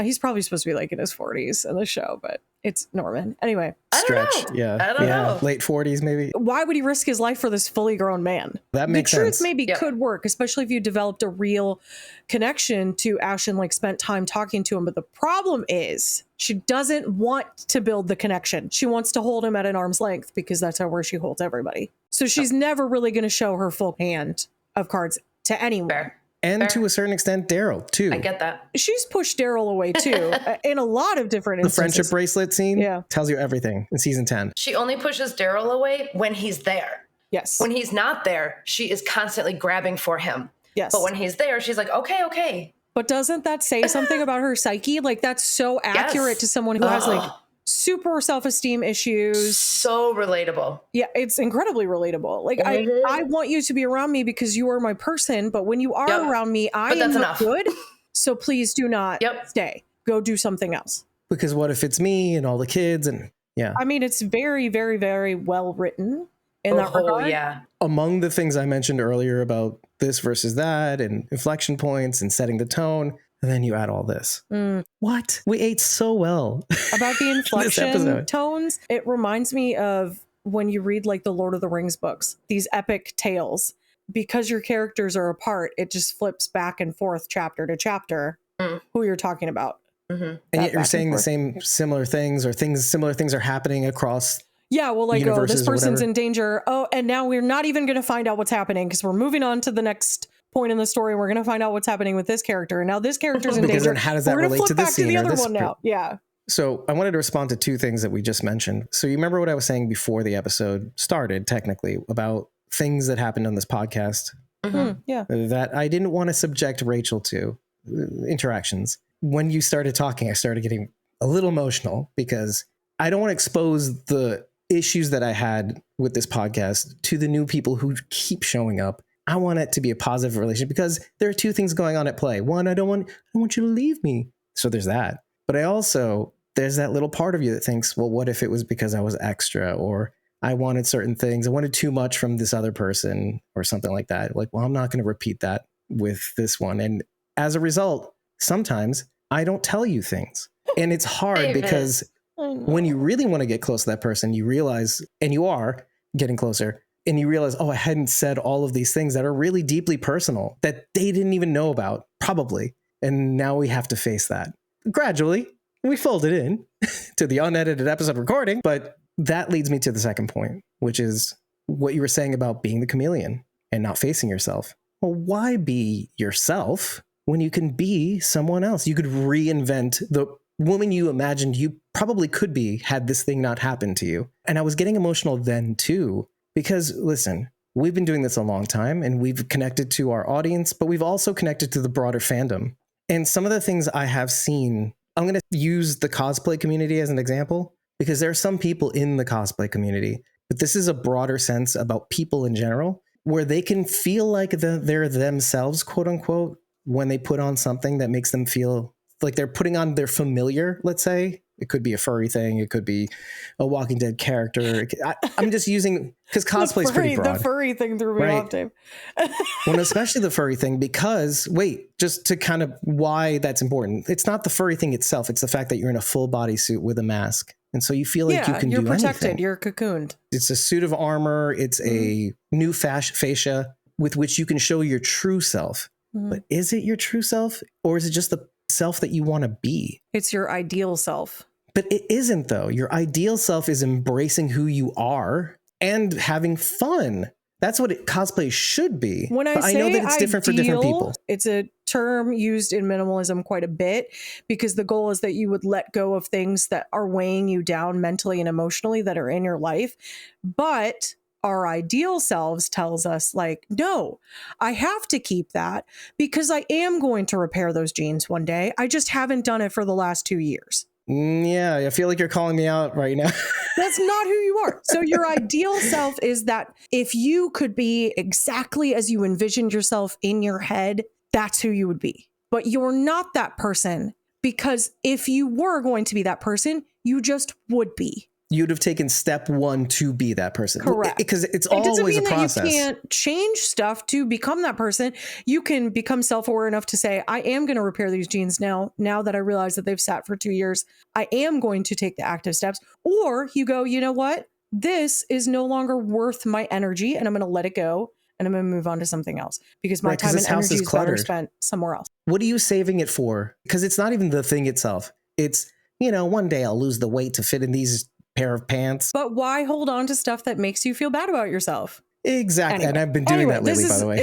He's probably supposed to be like in his 40s in the show, but it's Norman. Anyway. I don't Stretch. know. Yeah. I don't know. Late 40s, maybe. Why would he risk his life for this fully grown man? That makes the truth sense. maybe Yeah. could work, especially if you developed a real connection to Ash and like spent time talking to him. But the problem is she doesn't want to build the connection. She wants to hold him at an arm's length because that's where she holds everybody. So she's never really going to show her full hand of cards to anyone. Fair. And Fair. to a certain extent, Daryl, too. I get that. She's pushed Daryl away too in a lot of different The instances. friendship bracelet scene Yeah. tells you everything in season 10. She only pushes Daryl away when he's there. Yes. When he's not there, she is constantly grabbing for him. Yes. But when he's there, she's like, okay. But doesn't that say something about her psyche? Like that's so accurate Yes. to someone who has like super self-esteem issues. So relatable. Yeah, it's incredibly relatable. Like I want you to be around me because you are my person, but when you are Yep. around me, I But am that's not enough. good. So please do not Yep. stay. Go do something else. Because what if it's me and all the kids? And yeah. I mean, it's very, very, very well written in that regard. Yeah. Among the things I mentioned earlier about this versus that and inflection points and setting the tone, and then you add all this. What? We ate so well. About the inflection episode. tones, it reminds me of when you read like the Lord of the Rings books, these epic tales. Because your characters are apart, it just flips back and forth chapter to chapter who you're talking about. And yet you're saying the same similar things or similar things are happening across. Yeah, well, like, oh, universes this or person's whatever. in danger. Oh, and now we're not even going to find out what's happening because we're moving on to the next point in the story. We're going to find out what's happening with this character. And now this character's in Because danger. then how does that we're gonna relate to flip this back to scene the or other this one now. Yeah. So I wanted to respond to two things that we just mentioned. So you remember what I was saying before the episode started, technically, about things that happened on this podcast Yeah. that I didn't want to subject Rachel to interactions. When you started talking, I started getting a little emotional because I don't want to expose the issues that I had with this podcast to the new people who keep showing up. I want it to be a positive relationship because there are two things going on at play. One, I don't want you to leave me. So there's that. But there's that little part of you that thinks, well, what if it was because I was extra or I wanted certain things. I wanted too much from this other person or something like that. Like, well, I'm not going to repeat that with this one. And as a result, sometimes I don't tell you things. And it's hard because when you really want to get close to that person, you realize, and you are getting closer, and you realize, oh, I hadn't said all of these things that are really deeply personal that they didn't even know about, probably. And now we have to face that. Gradually, we fold it in to the unedited episode recording, but that leads me to the second point, which is what you were saying about being the chameleon and not facing yourself. Well, why be yourself when you can be someone else? You could reinvent the woman you imagined you probably could be had this thing not happened to you. And I was getting emotional then too, because listen, we've been doing this a long time and we've connected to our audience, but we've also connected to the broader fandom. And some of the things I have seen, I'm going to use the cosplay community as an example, because there are some people in the cosplay community, but this is a broader sense about people in general, where they can feel like they're themselves, quote unquote, when they put on something that makes them feel like they're putting on their familiar, let's say. It could be a furry thing. It could be a Walking Dead character. I'm just using, because cosplay is pretty broad. The furry thing threw me off, Dave. Well, especially the furry thing, because, just to kind of why that's important. It's not the furry thing itself. It's the fact that you're in a full bodysuit with a mask. And so you feel like you can do anything. You're protected. You're cocooned. It's a suit of armor. It's a new fascia with which you can show your true self. But is it your true self, or is it just the self that you want to be? It's your ideal self. But it isn't, though. Your ideal self is embracing who you are and having fun. That's what cosplay should be. When I know that it's different for different people. It's a term used in minimalism quite a bit, because the goal is that you would let go of things that are weighing you down mentally and emotionally that are in your life. But our ideal selves tells us, like, no, I have to keep that because I am going to repair those genes one day. I just haven't done it for the last 2 years. Yeah, I feel like you're calling me out right now. That's not who you are. So your ideal self is that if you could be exactly as you envisioned yourself in your head, that's who you would be. But you're not that person, because if you were going to be that person, you just would be. you'd have taken step one to be that person. Correct. Because it's It doesn't always a mean process. that you can't change stuff to become that person. You can become self-aware enough to say, I am going to repair these genes now that I realize that they've sat for 2 years. I am going to take the active steps. Or you go, you know what? This is no longer worth my energy, and I'm going to let it go, and I'm going to move on to something else because my time and energy is better spent somewhere else. What are you saving it for? Because it's not even the thing itself. It's, one day I'll lose the weight to fit in these pair of pants. But why hold on to stuff that makes you feel bad about yourself? Exactly. Anyway. And I've been doing that lately, by the way.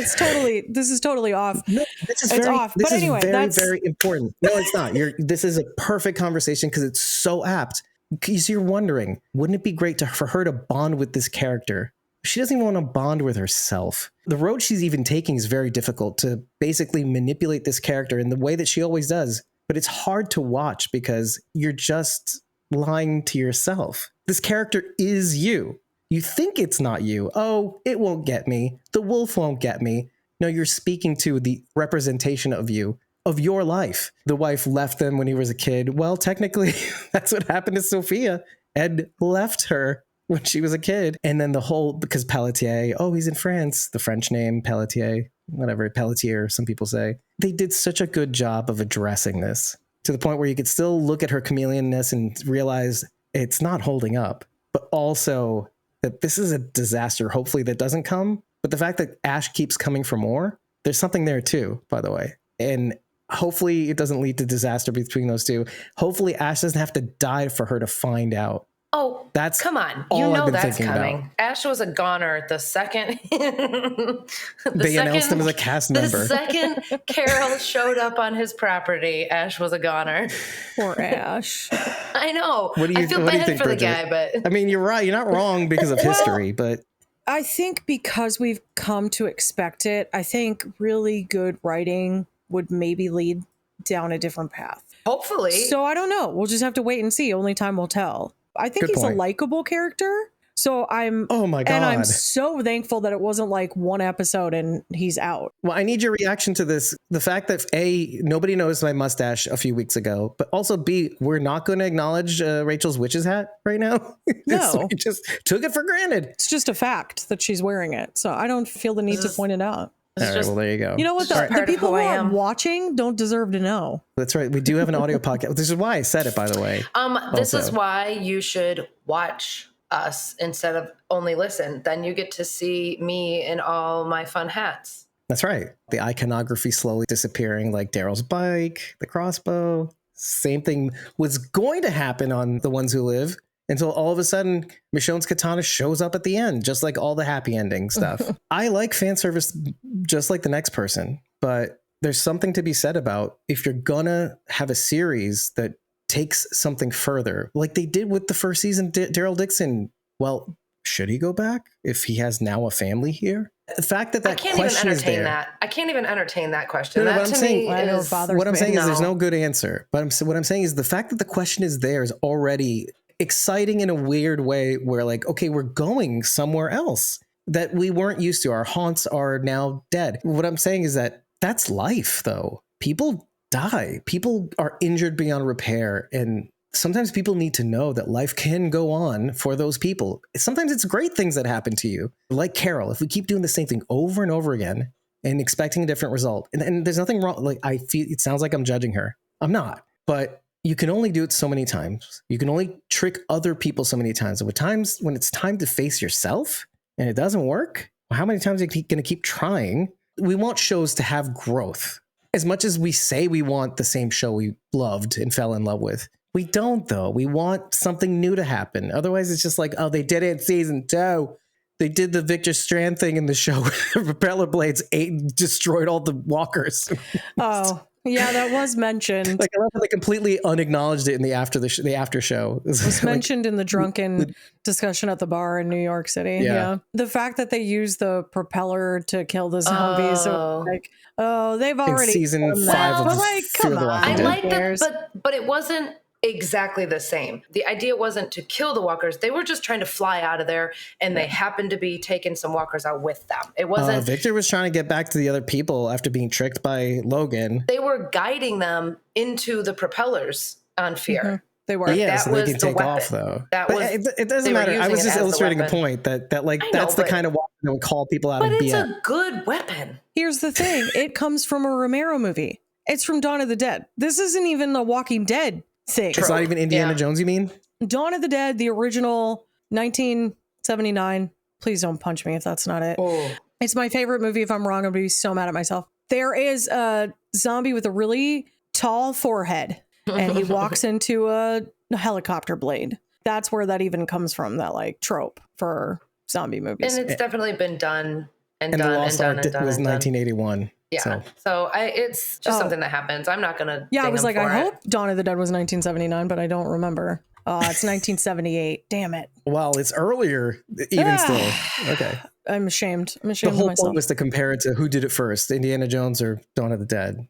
This is totally off. No, this is it's very, off. This but is anyway, very, that's very important. No, it's not. This is a perfect conversation because it's so apt. Because you're wondering, wouldn't it be great for her to bond with this character? She doesn't even want to bond with herself. The road she's even taking is very difficult to basically manipulate this character in the way that she always does. But it's hard to watch because you're just lying to yourself. This character is you. You think it's not you. Oh, it won't get me. The wolf won't get me. No, you're speaking to the representation of you, of your life. The wife left them when he was a kid. Well, technically, that's what happened to Sophia. Ed left her when she was a kid. And then because Pelletier, he's in France, the French name, Pelletier, whatever, Pelletier, some people say. They did such a good job of addressing this to the point where you could still look at her chameleonness and realize it's not holding up, but also that this is a disaster, hopefully, that doesn't come. But the fact that Ash keeps coming for more, there's something there too, by the way. And hopefully it doesn't lead to disaster between those two. Hopefully Ash doesn't have to die for her to find out. Oh, that's come on. all I've been that's thinking coming. about. Ash was a goner the second they announced him as a cast member. The second Carol showed up on his property, Ash was a goner. Poor Ash. I know. What do you I feel bad think, for Bridget? the guy, but I mean, you're right. You're not wrong because of history, but I think because we've come to expect it, I think really good writing would maybe lead down a different path. Hopefully. So I don't know. We'll just have to wait and see. Only time will tell. I think he's a likable character. So oh my God. And I'm so thankful that it wasn't like one episode and he's out. Well, I need your reaction to this. The fact that A, nobody noticed my mustache a few weeks ago, but also B, we're not going to acknowledge Rachel's witch's hat right now. No. We just took it for granted. It's just a fact that she's wearing it. So I don't feel the need to point it out. All right, well, there you go. You know what? The people who are watching don't deserve to know. That's right. We do have an audio podcast. This is why I said it, by the way. This is why you should watch us instead of only listen. Then you get to see me in all my fun hats. That's right. The iconography slowly disappearing, like Daryl's bike, the crossbow. Same thing was going to happen on The Ones Who Live until all of a sudden Michonne's katana shows up at the end, just like all the happy ending stuff. I like fan service just like the next person, but there's something to be said about if you're gonna have a series that takes something further, like they did with the first season, Daryl Dixon. Well, should he go back if he has now a family here? The fact that question is there. I can't even entertain that question. No, that what I'm saying is there's no good answer. But what I'm saying is the fact that the question is there is already exciting in a weird way where like, okay, we're going somewhere else that we weren't used to. Our haunts are now dead. What I'm saying is that that's life, though. People die. People are injured beyond repair. And sometimes people need to know that life can go on for those people. Sometimes it's great things that happen to you. Like Carol, if we keep doing the same thing over and over again and expecting a different result, and there's nothing wrong. Like, I feel it sounds like I'm judging her. I'm not. But you can only do it so many times. You can only trick other people so many times. And when it's time to face yourself and it doesn't work, how many times are you going to keep trying? We want shows to have growth. As much as we say we want the same show we loved and fell in love with, we don't, though. We want something new to happen. Otherwise, it's just like, oh, they did it in season 2. They did the Victor Strand thing in the show where the propeller blades destroyed all the walkers. Oh, yeah, that was mentioned. Like, I love how they completely unacknowledged it in the after show. It was mentioned in the drunken discussion at the bar in New York City. Yeah. The fact that they used the propeller to kill the zombies. So like, they've already in season 5 of come on. I like that, but it wasn't exactly the same. The idea wasn't to kill the walkers. They were just trying to fly out of there, and they happened to be taking some walkers out with them. It wasn't. Victor was trying to get back to the other people after being tricked by Logan. They were guiding them into the propellers on fear. They were. Yeah, That so they was can the take weapon. off though. That But was- it doesn't they were matter. I using was it just as the illustrating a weapon. point that like I know, that's the but- kind of weapon that would call people out But of it's BS. a good weapon. Here's the thing. It comes from a Romero movie. It's from Dawn of the Dead. This isn't even a Walking Dead thing. It's not even Indiana Yeah. Jones, you mean? Dawn of the Dead, the original 1979. Please don't punch me if that's not it. Oh. It's my favorite movie. If I'm wrong, I'm going to be so mad at myself. There is a zombie with a really tall forehead, and he walks into a helicopter blade. That's where that even comes from, that like trope for zombie movies. And it's definitely been done and And done The and Lost done Ark and done was and done. 1981. Yeah. So it's just something that happens. I'm not gonna. Yeah, I ding was him like, for I it. hope Dawn of the Dead was 1979, but I don't remember. Oh, it's 1978. Damn it. Well, it's earlier, even still. Okay. I'm ashamed. I'm The ashamed of whole myself. point was to compare it to who did it first, Indiana Jones or Dawn of the Dead.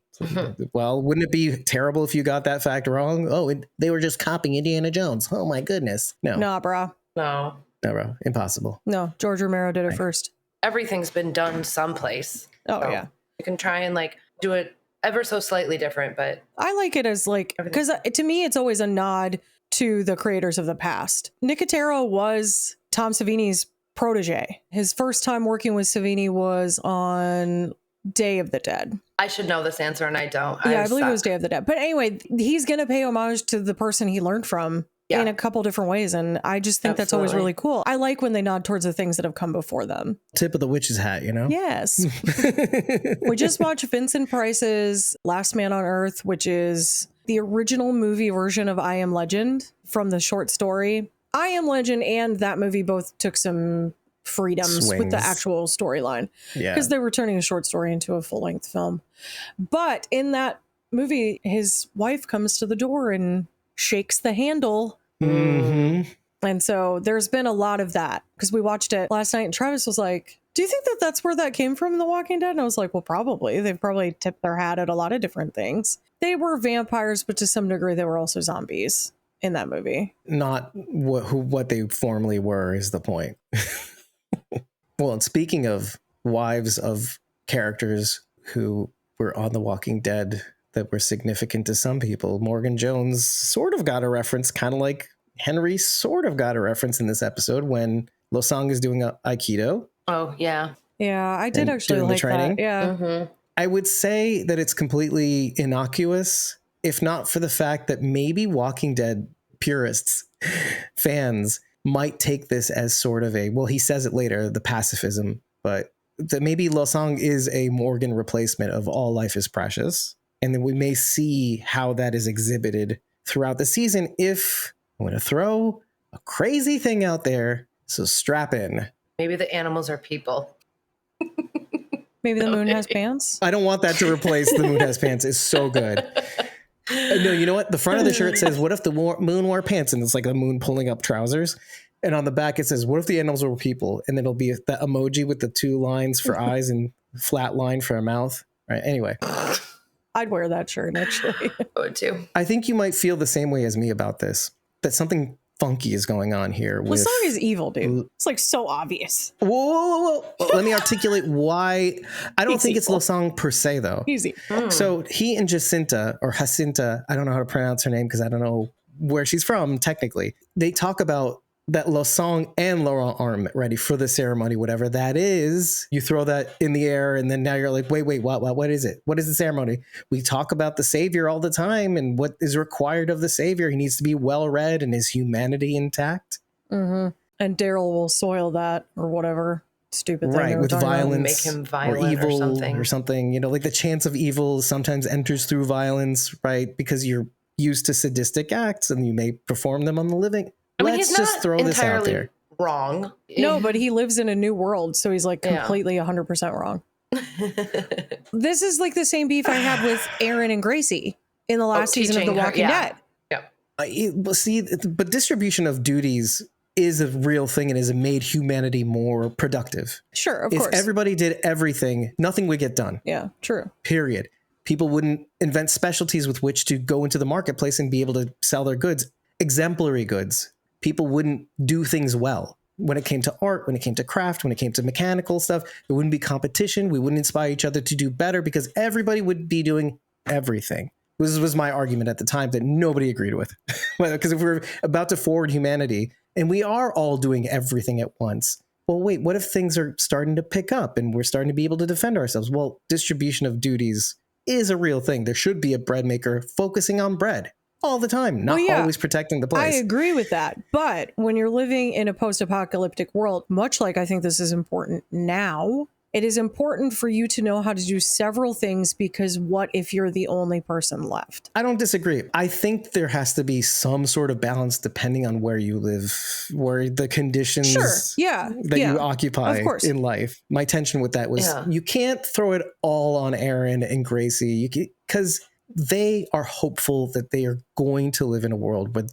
Well, wouldn't it be terrible if you got that fact wrong? Oh, they were just copying Indiana Jones. Oh my goodness. No, Nah, bro. No, bro, impossible. No, George Romero did it first. everything's been done someplace. Oh, So yeah. you can try and like do it ever so slightly different, but I like it as like, because to me, it's always a nod to the creators of the past. Nicotero was Tom Savini's protege. His first time working with Savini was on Day of the Dead. I should know this answer and I don't. Yeah, I believe it was Day of the Dead. But anyway, he's going to pay homage to the person he learned from in a couple different ways. And I just think that's always really cool. I like when they nod towards the things that have come before them. Tip of the witch's hat, you know? Yes. We just watched Vincent Price's Last Man on Earth, which is the original movie version of I Am Legend from the short story. I Am Legend and that movie both took some freedoms with the Swings. actual storyline Yeah. because they were turning a short story into a full-length film. But in that movie, his wife comes to the door and shakes the handle. Mm-hmm. And so there's been a lot of that because we watched it last night and Travis was like, do you think that that's where that came from in The Walking Dead? And I was like, well, probably. They've probably tipped their hat at a lot of different things. They were vampires, but to some degree, they were also zombies in that movie. Not what they formerly were is the point. Well, and speaking of wives of characters who were on The Walking Dead that were significant to some people, Morgan Jones sort of got a reference, kind of like Henry sort of got a reference in this episode when Losang is doing Aikido. Oh, yeah. Yeah, I did And actually doing the like training? that. Yeah. Mm-hmm. I would say that it's completely innocuous, if not for the fact that maybe Walking Dead purists, fans, might take this as sort of a, well, he says it later, the pacifism, but that maybe Losang is a Morgan replacement of all life is precious. And then we may see how that is exhibited throughout the season if I'm going to throw a crazy thing out there. So strap in. Maybe the animals are people. Maybe the moon has pants. I don't want that to replace the moon has pants. It's so good. No, you know what? The front of the shirt says, what if the moon wore pants? And it's like a moon pulling up trousers. And on the back, it says, what if the animals were people? And then it'll be that emoji with the two lines for eyes and flat line for a mouth. Right. Anyway, I'd wear that shirt, actually. I would too. I think you might feel the same way as me about this, that something funky is going on here. The With song is evil, dude. It's like so obvious. Whoa. Let me articulate why. I don't He's think it's evil. Losang per se, though. Easy. So he and Jacinta, or Jacinta, I don't know how to pronounce her name because I don't know where she's from technically. They talk about that Losang and Laurent are ready for the ceremony, whatever that is. You throw that in the air and then now you're like, wait, what is it? What is the ceremony? We talk about the Savior all the time and what is required of the Savior. He needs to be well-read and his humanity intact. Mm-hmm. And Daryl will soil that or whatever stupid thing. they Right, were with talking about. violence Make him or violent evil or something. You know, like the chance of evil sometimes enters through violence, right? Because you're used to sadistic acts and you may perform them on the living. I mean, Let's he's just not throw this out entirely there. wrong. No, but he lives in a new world, so he's like completely 100% wrong. This is like the same beef I had with Aaron and Gracie in the last season of The teaching her, Walking yeah. Dead. But distribution of duties is a real thing and has made humanity more productive. Sure, of If course. everybody did everything, nothing would get done. Yeah, true. Period. People wouldn't invent specialties with which to go into the marketplace and be able to sell their goods, exemplary goods. People wouldn't do things well. When it came to art, when it came to craft, when it came to mechanical stuff, there wouldn't be competition. We wouldn't inspire each other to do better because everybody would be doing everything. This was my argument at the time that nobody agreed with. Because if we're about to forward humanity and we are all doing everything at once, well, wait, what if things are starting to pick up and we're starting to be able to defend ourselves? Well, distribution of duties is a real thing. There should be a bread maker focusing on bread all the time, not always protecting the place. I agree with that. But when you're living in a post-apocalyptic world, much like I think this is important now, it is important for you to know how to do several things, because what if you're the only person left? I don't disagree. I think there has to be some sort of balance depending on where you live, where the conditions that you occupy in life. My tension with that was you can't throw it all on Aaron and Gracie, because they are hopeful that they are going to live in a world where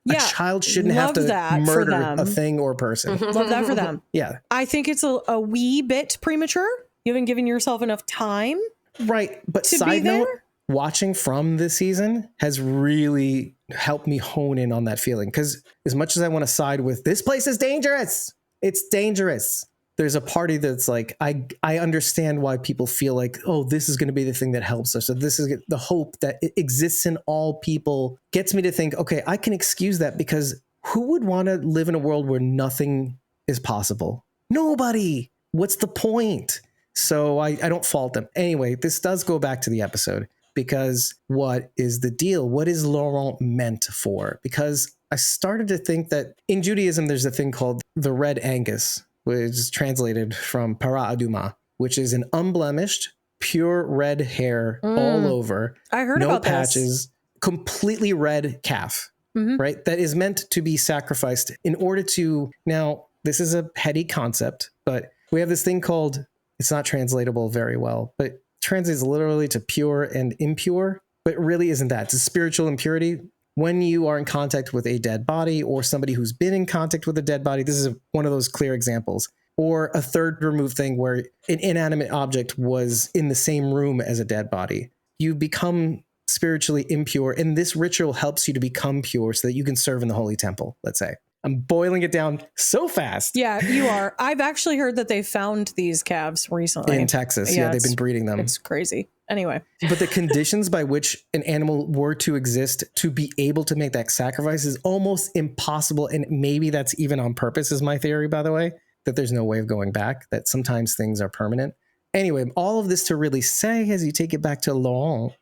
a child shouldn't have to murder a thing or person. Love that for them. Yeah. I think it's a wee bit premature. You haven't given yourself enough time. Right. But side note, watching from this season has really helped me hone in on that feeling. Because as much as I want to side with this place is dangerous, it's dangerous. There's a party that's like, I understand why people feel like, oh, this is going to be the thing that helps us. So this is the hope that it exists in all people gets me to think, okay, I can excuse that, because who would want to live in a world where nothing is possible? Nobody. What's the point? So I don't fault them. Anyway, this does go back to the episode, because what is the deal? What is Laurent meant for? Because I started to think that in Judaism, there's a thing called the red Angus, which is translated from para aduma, which is an unblemished, pure red hair all over. I heard about no patches, completely red calf, right? That is meant to be sacrificed in order to, now this is a heady concept, but we have this thing called, it's not translatable very well, but translates literally to pure and impure, but it really isn't that. It's a spiritual impurity. When you are in contact with a dead body, or somebody who's been in contact with a dead body, this is one of those clear examples. Or a third remove thing where an inanimate object was in the same room as a dead body. You become spiritually impure, and this ritual helps you to become pure so that you can serve in the holy temple, let's say. I'm boiling it down so fast. Yeah, you are. I've actually heard that they found these calves recently. In Texas. Yeah, they've been breeding them. It's crazy. Anyway. But the conditions by which an animal were to exist to be able to make that sacrifice is almost impossible. And maybe that's even on purpose, is my theory, by the way, that there's no way of going back, that sometimes things are permanent. Anyway, all of this to really say, as you take it back to Laurent,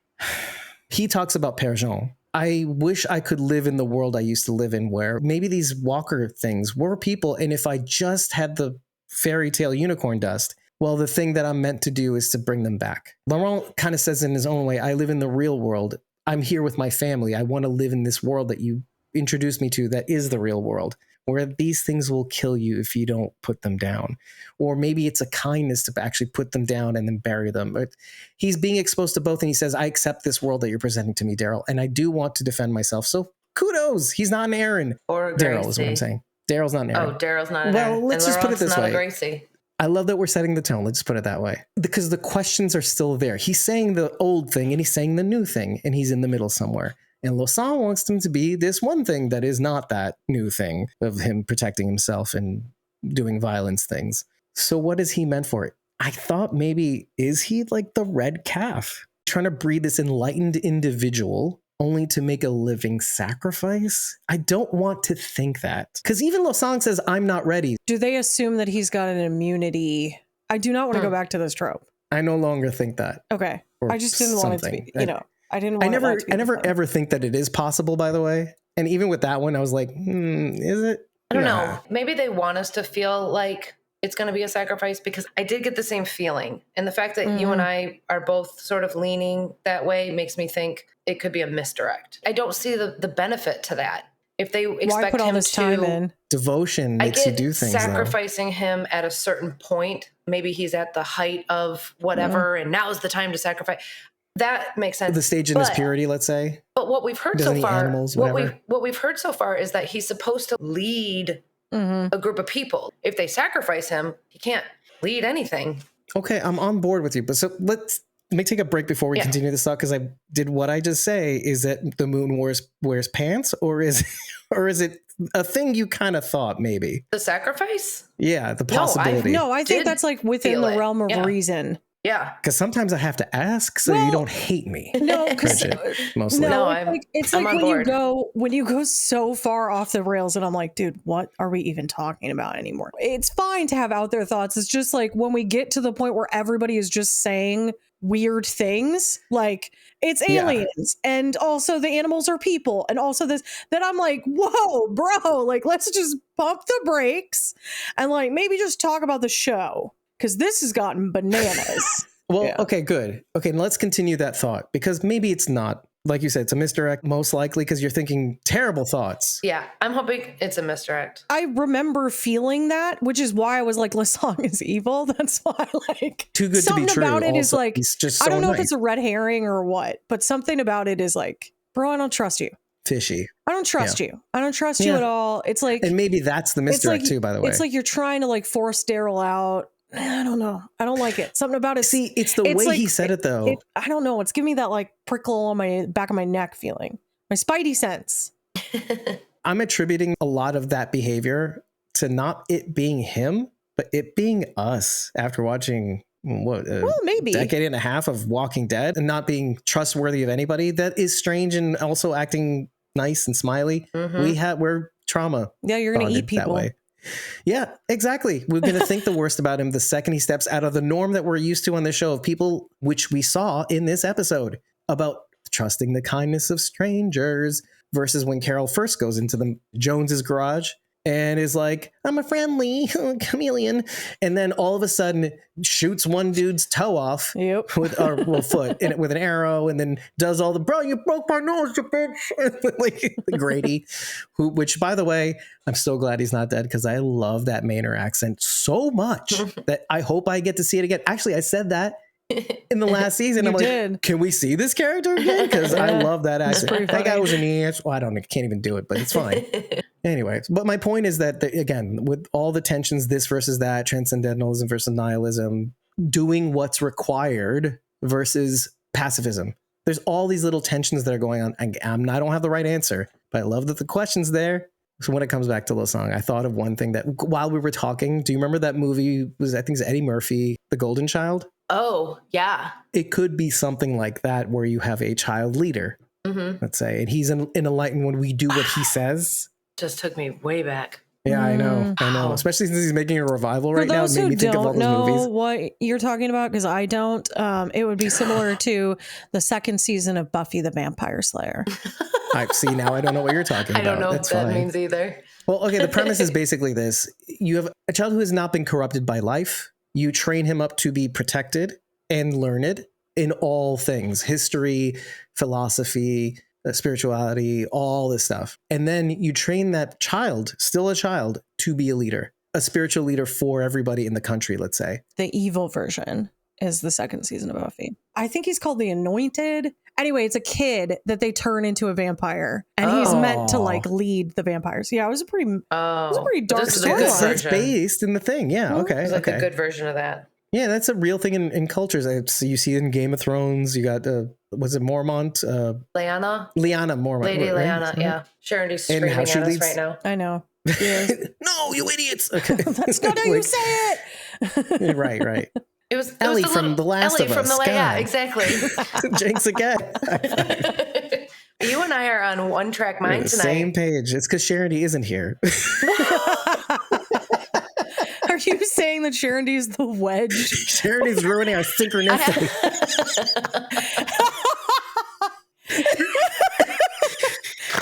he talks about Père Jean. I wish I could live in the world I used to live in, where maybe these walker things were people. And if I just had the fairy tale unicorn dust, well, the thing that I'm meant to do is to bring them back. Laurent kind of says in his own way, I live in the real world. I'm here with my family. I want to live in this world that you introduced me to, that is the real world, where these things will kill you if you don't put them down. Or maybe it's a kindness to actually put them down and then bury them. But he's being exposed to both, and he says, I accept this world that you're presenting to me, Daryl, and I do want to defend myself. So kudos. He's not an Aaron. Or Daryl is what I'm saying. Daryl's not an Aaron. Oh, Daryl's not an Aaron. Well, let's just put it this way. Gracie. I love that we're setting the tone. Let's just put it that way. Because the questions are still there. He's saying the old thing and he's saying the new thing, and he's in the middle somewhere. And Laurent wants him to be this one thing that is not that new thing of him protecting himself and doing violence things. So what is he meant for? I thought maybe, is he like the red calf, trying to breed this enlightened individual only to make a living sacrifice? I don't want to think that. Because even Laurent says, I'm not ready. Do they assume that he's got an immunity? I do not want to go back to this trope. I no longer think that. Okay. I just didn't want it to be, I didn't want I never ever think that it is possible, by the way. And even with that one, I was like, is it? I don't know. Maybe they want us to feel like it's going to be a sacrifice, because I did get the same feeling. And the fact that you and I are both sort of leaning that way makes me think it could be a misdirect. I don't see the benefit to that. If they expect put all him this time in? Devotion makes you do things. Sacrificing him at a certain point, maybe he's at the height of whatever, and now's the time to sacrifice. That makes sense. The stage in his purity, let's say. But what we've heard so far, what we've heard so far is that he's supposed to lead a group of people. If they sacrifice him, he can't lead anything. Okay, I'm on board with you. But so let me take a break before we continue this thought, because I did what I just say. Is that the moon wears pants, or is it a thing you kind of thought maybe? The sacrifice? Yeah, the possibility. I think that's like within the realm of reason. Yeah. Because sometimes I have to ask so you don't hate me. No, because Bridget, mostly. No, it's I'm like on board. when you go so far off the rails, and I'm like, dude, what are we even talking about anymore? It's fine to have out there thoughts. It's just like when we get to the point where everybody is just saying weird things, like it's aliens, and also the animals are people, and also this, then I'm like, whoa, bro, like let's just pump the brakes and like maybe just talk about the show, because this has gotten bananas. Well, okay, good. Okay, let's continue that thought, because maybe it's not, like you said, it's a misdirect, most likely, because you're thinking terrible thoughts. Yeah, I'm hoping it's a misdirect. I remember feeling that, which is why I was like, Lasong is evil. That's why, like, Too good to be something true. about it is Also, like, he's just so I don't know if nice. it's a red herring or what, but something about it is like, bro, I don't trust you. Fishy. I don't trust you. I don't trust you at all. It's like, And maybe that's the misdirect too, by the way. It's like you're trying to like force Daryl out. I don't know. I don't like it. Something about it. See, it's the way like, he said it though. I don't know. It's giving me that like prickle on my back of my neck feeling. My spidey sense. I'm attributing a lot of that behavior to not it being him, but it being us after watching maybe decade and a half of Walking Dead and not being trustworthy of anybody. That is strange, and also acting nice and smiley. Mm-hmm. We're trauma. Yeah, you're gonna eat people. That way. Yeah, exactly. We're going to think the worst about him the second he steps out of the norm that we're used to on this show of people, which we saw in this episode, about trusting the kindness of strangers versus when Carol first goes into the Jones's garage and is like, I'm a friendly chameleon. And then all of a sudden shoots one dude's toe off with foot in it with an arrow, and then does all the, bro, you broke my nose, you bitch. Like Grady, which by the way, I'm so glad he's not dead, because I love that Mainer accent so much that I hope I get to see it again. Actually, I said that in the last season. I'm like, can we see this character again? Because I love that accent. That guy was an ass. Well, I can't even do it, but it's fine. Anyways, but my point is that, again, with all the tensions, this versus that, transcendentalism versus nihilism, doing what's required versus pacifism. There's all these little tensions that are going on. I don't have the right answer, but I love that the question's there. So when it comes back to Lasong, I thought of one thing that while we were talking, do you remember that movie? I think it's Eddie Murphy, The Golden Child? Oh, yeah. It could be something like that, where you have a child leader, let's say, and he's enlightened when we do what he says. Just took me way back. Yeah, I know. Especially since he's making a revival right now. It made me think of all those movies. What you're talking about, because I don't. It would be similar to the second season of Buffy the Vampire Slayer. I see. Now I don't know what you're talking about. I don't know That's what that fine. means either. Well, okay. The premise is basically this: you have a child who has not been corrupted by life. You train him up to be protected and learned in all things: history, philosophy, spirituality, all this stuff. And then you train that child, still a child, to be a leader, a spiritual leader for everybody in the country, let's say. The evil version is the second season of Buffy. I think he's called the Anointed. Anyway, it's a kid that they turn into a vampire, and he's meant to like lead the vampires. Yeah, it was a pretty dark story. It's based in the thing. Yeah, okay. It's like a good version of that. Yeah, that's a real thing in cultures. You see it in Game of Thrones. You got, was it Mormont? Lyanna Mormont. Lady right? Lyanna, yeah. Sharon screaming at us right now. I know. No, you idiots. Okay. That's not how you say it. Right. It was Ellie the from The Last of Us. Yeah, exactly. Jinx again. You and I are on one track mind tonight. Same page. It's because Charity isn't here. Are you saying that Charity is the wedge? Charity's ruining our synchronicity.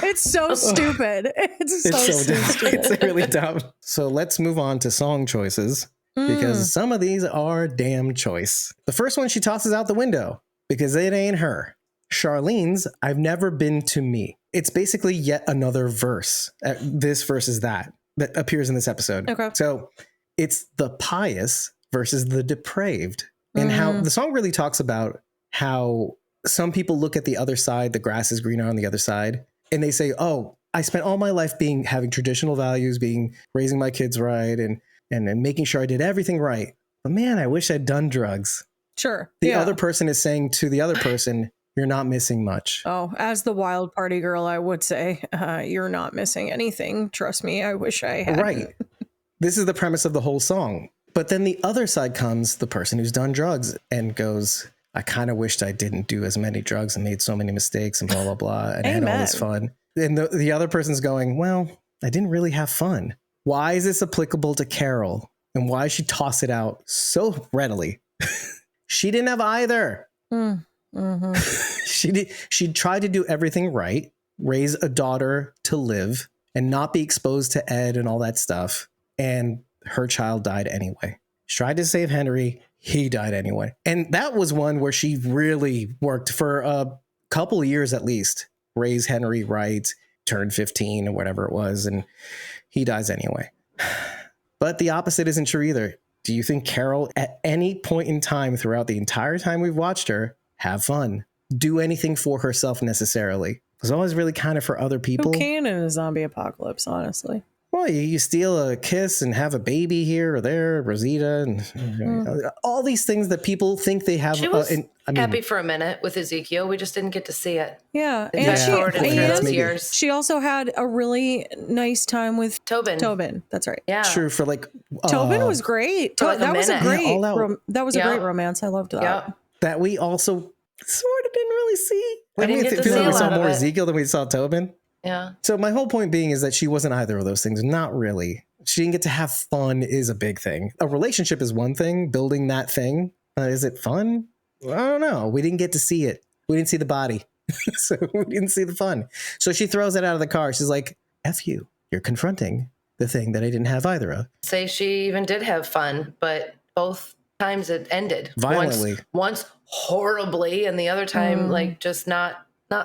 It's so stupid. It's so stupid. It's really dumb. So let's move on to song choices, because some of these are damn choice. The first one she tosses out the window because it ain't her. Charlene's I've Never Been to Me. It's basically yet another verse, this versus that appears in this episode. Okay. So it's the pious versus the depraved, and how the song really talks about how some people look at the other side, the grass is greener on the other side, and they say, oh, I spent all my life having traditional values, raising my kids right, and making sure I did everything right. But man, I wish I'd done drugs. Sure. The other person is saying to the other person, you're not missing much. Oh, as the wild party girl, I would say, you're not missing anything. Trust me, I wish I had. Right. This is the premise of the whole song. But then the other side comes the person who's done drugs and goes, I kind of wished I didn't do as many drugs and made so many mistakes and blah, blah, blah. And I had all this fun. And the other person's going, well, I didn't really have fun. Why is this applicable to Carol? And why she toss it out so readily? She didn't have either. Mm-hmm. She tried to do everything right, raise a daughter to live and not be exposed to Ed and all that stuff. And her child died anyway. She tried to save Henry. He died anyway. And that was one where she really worked for a couple of years at least. Raise Henry right, turned 15 or whatever it was, and he dies anyway. But the opposite isn't true either. Do you think Carol, at any point in time throughout the entire time we've watched her, have fun, do anything for herself necessarily? It was always really kind of for other people. Who can in a zombie apocalypse, honestly? Well, you steal a kiss and have a baby here or there, Rosita, and all these things that people think they have. She was happy for a minute with Ezekiel. We just didn't get to see it. Yeah, and she also had a really nice time with Tobin. That's right. Yeah, true. For like Tobin was great. That was a great romance. I loved that. Yeah. That we also sort of didn't really see. We saw more Ezekiel than we saw Tobin. Yeah. So my whole point being is that she wasn't either of those things. Not really. She didn't get to have fun is a big thing. A relationship is one thing. Building that thing. Is it fun? I don't know. We didn't get to see it. We didn't see the body. So we didn't see the fun. So she throws it out of the car. She's like, F you. You're confronting the thing that I didn't have either of. Say she even did have fun, but both times it ended. Violently. Once horribly, and the other time like just not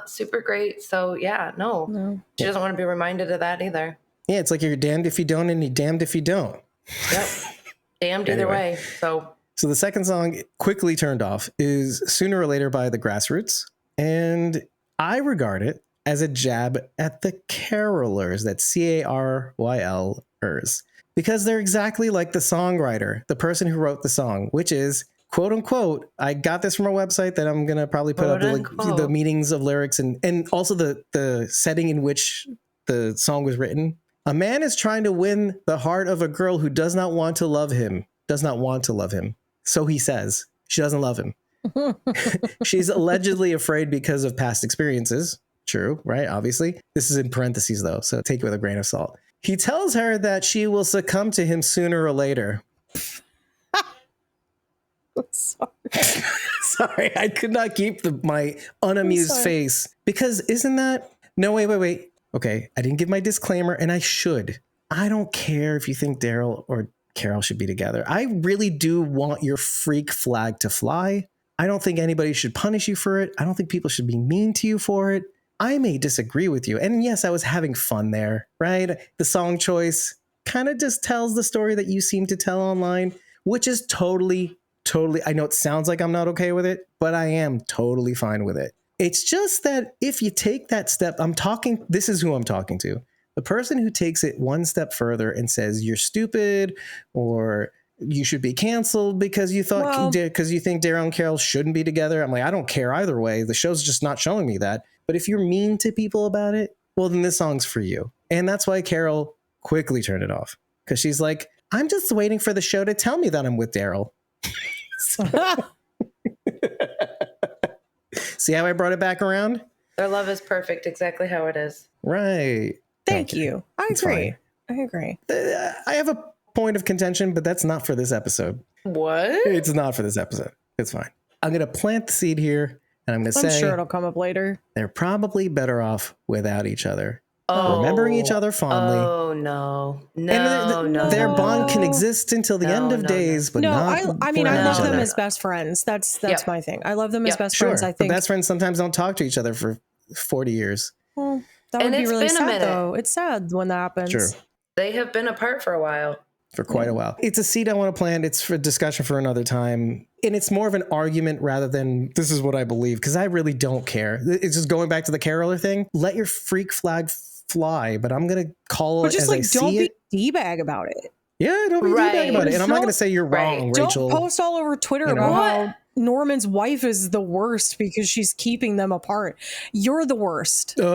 super great. So yeah, no. She doesn't want to be reminded of that either. Yeah, it's like you're damned if you don't and you're damned if you don't. Yep. Damned either way. So the second song, quickly turned off, is Sooner or Later by the Grassroots. And I regard it as a jab at the carolers, that Caryl-ers, because they're exactly like the songwriter, the person who wrote the song, which is, quote unquote, I got this from a website that I'm going to probably put up the meanings of lyrics and also the setting in which the song was written. A man is trying to win the heart of a girl who does not want to love him. So he says. She doesn't love him. She's allegedly afraid because of past experiences. True, right? Obviously. This is in parentheses though, so take it with a grain of salt. He tells her that she will succumb to him sooner or later. Sorry, I could not keep my unamused face, because isn't that... No, wait. Okay, I didn't give my disclaimer, and I should. I don't care if you think Daryl or Carol should be together. I really do want your freak flag to fly. I don't think anybody should punish you for it. I don't think people should be mean to you for it. I may disagree with you. And yes, I was having fun there, right? The song choice kind of just tells the story that you seem to tell online, which is totally, I know it sounds like I'm not okay with it, but I am totally fine with it. It's just that if you take that step, this is who I'm talking to. The person who takes it one step further and says, you're stupid, or you should be canceled because you think Daryl and Carol shouldn't be together. I'm like, I don't care either way. The show's just not showing me that. But if you're mean to people about it, well, then this song's for you. And that's why Carol quickly turned it off. Because she's like, I'm just waiting for the show to tell me that I'm with Daryl. See how I brought it back around? Their love is perfect, exactly how it is. Right. Thank you. I agree. I have a point of contention, but that's not for this episode. What? It's not for this episode. It's fine. I'm going to plant the seed here, and I'm going to say... I'm sure it'll come up later. They're probably better off without each other. Remembering each other fondly. Oh, no. Their bond can exist until the end of days, but not... I love them as best friends. That's my thing. I love them as best friends, I think. But best friends sometimes don't talk to each other for 40 years. Well, that would be really sad, though. It's sad when that happens. Sure. They have been apart for a while. For quite a while. It's a seed I want to plant. It's for discussion for another time. And it's more of an argument rather than this is what I believe, because I really don't care. It's just going back to the caroler thing. Let your freak flag fly, but I'm going to call it as I see it. Don't be D-bag about it. Yeah, don't be bad about it. And I'm not going to say you're wrong, Rachel. Don't post all over Twitter about how Norman's wife is the worst because she's keeping them apart. You're the worst. You're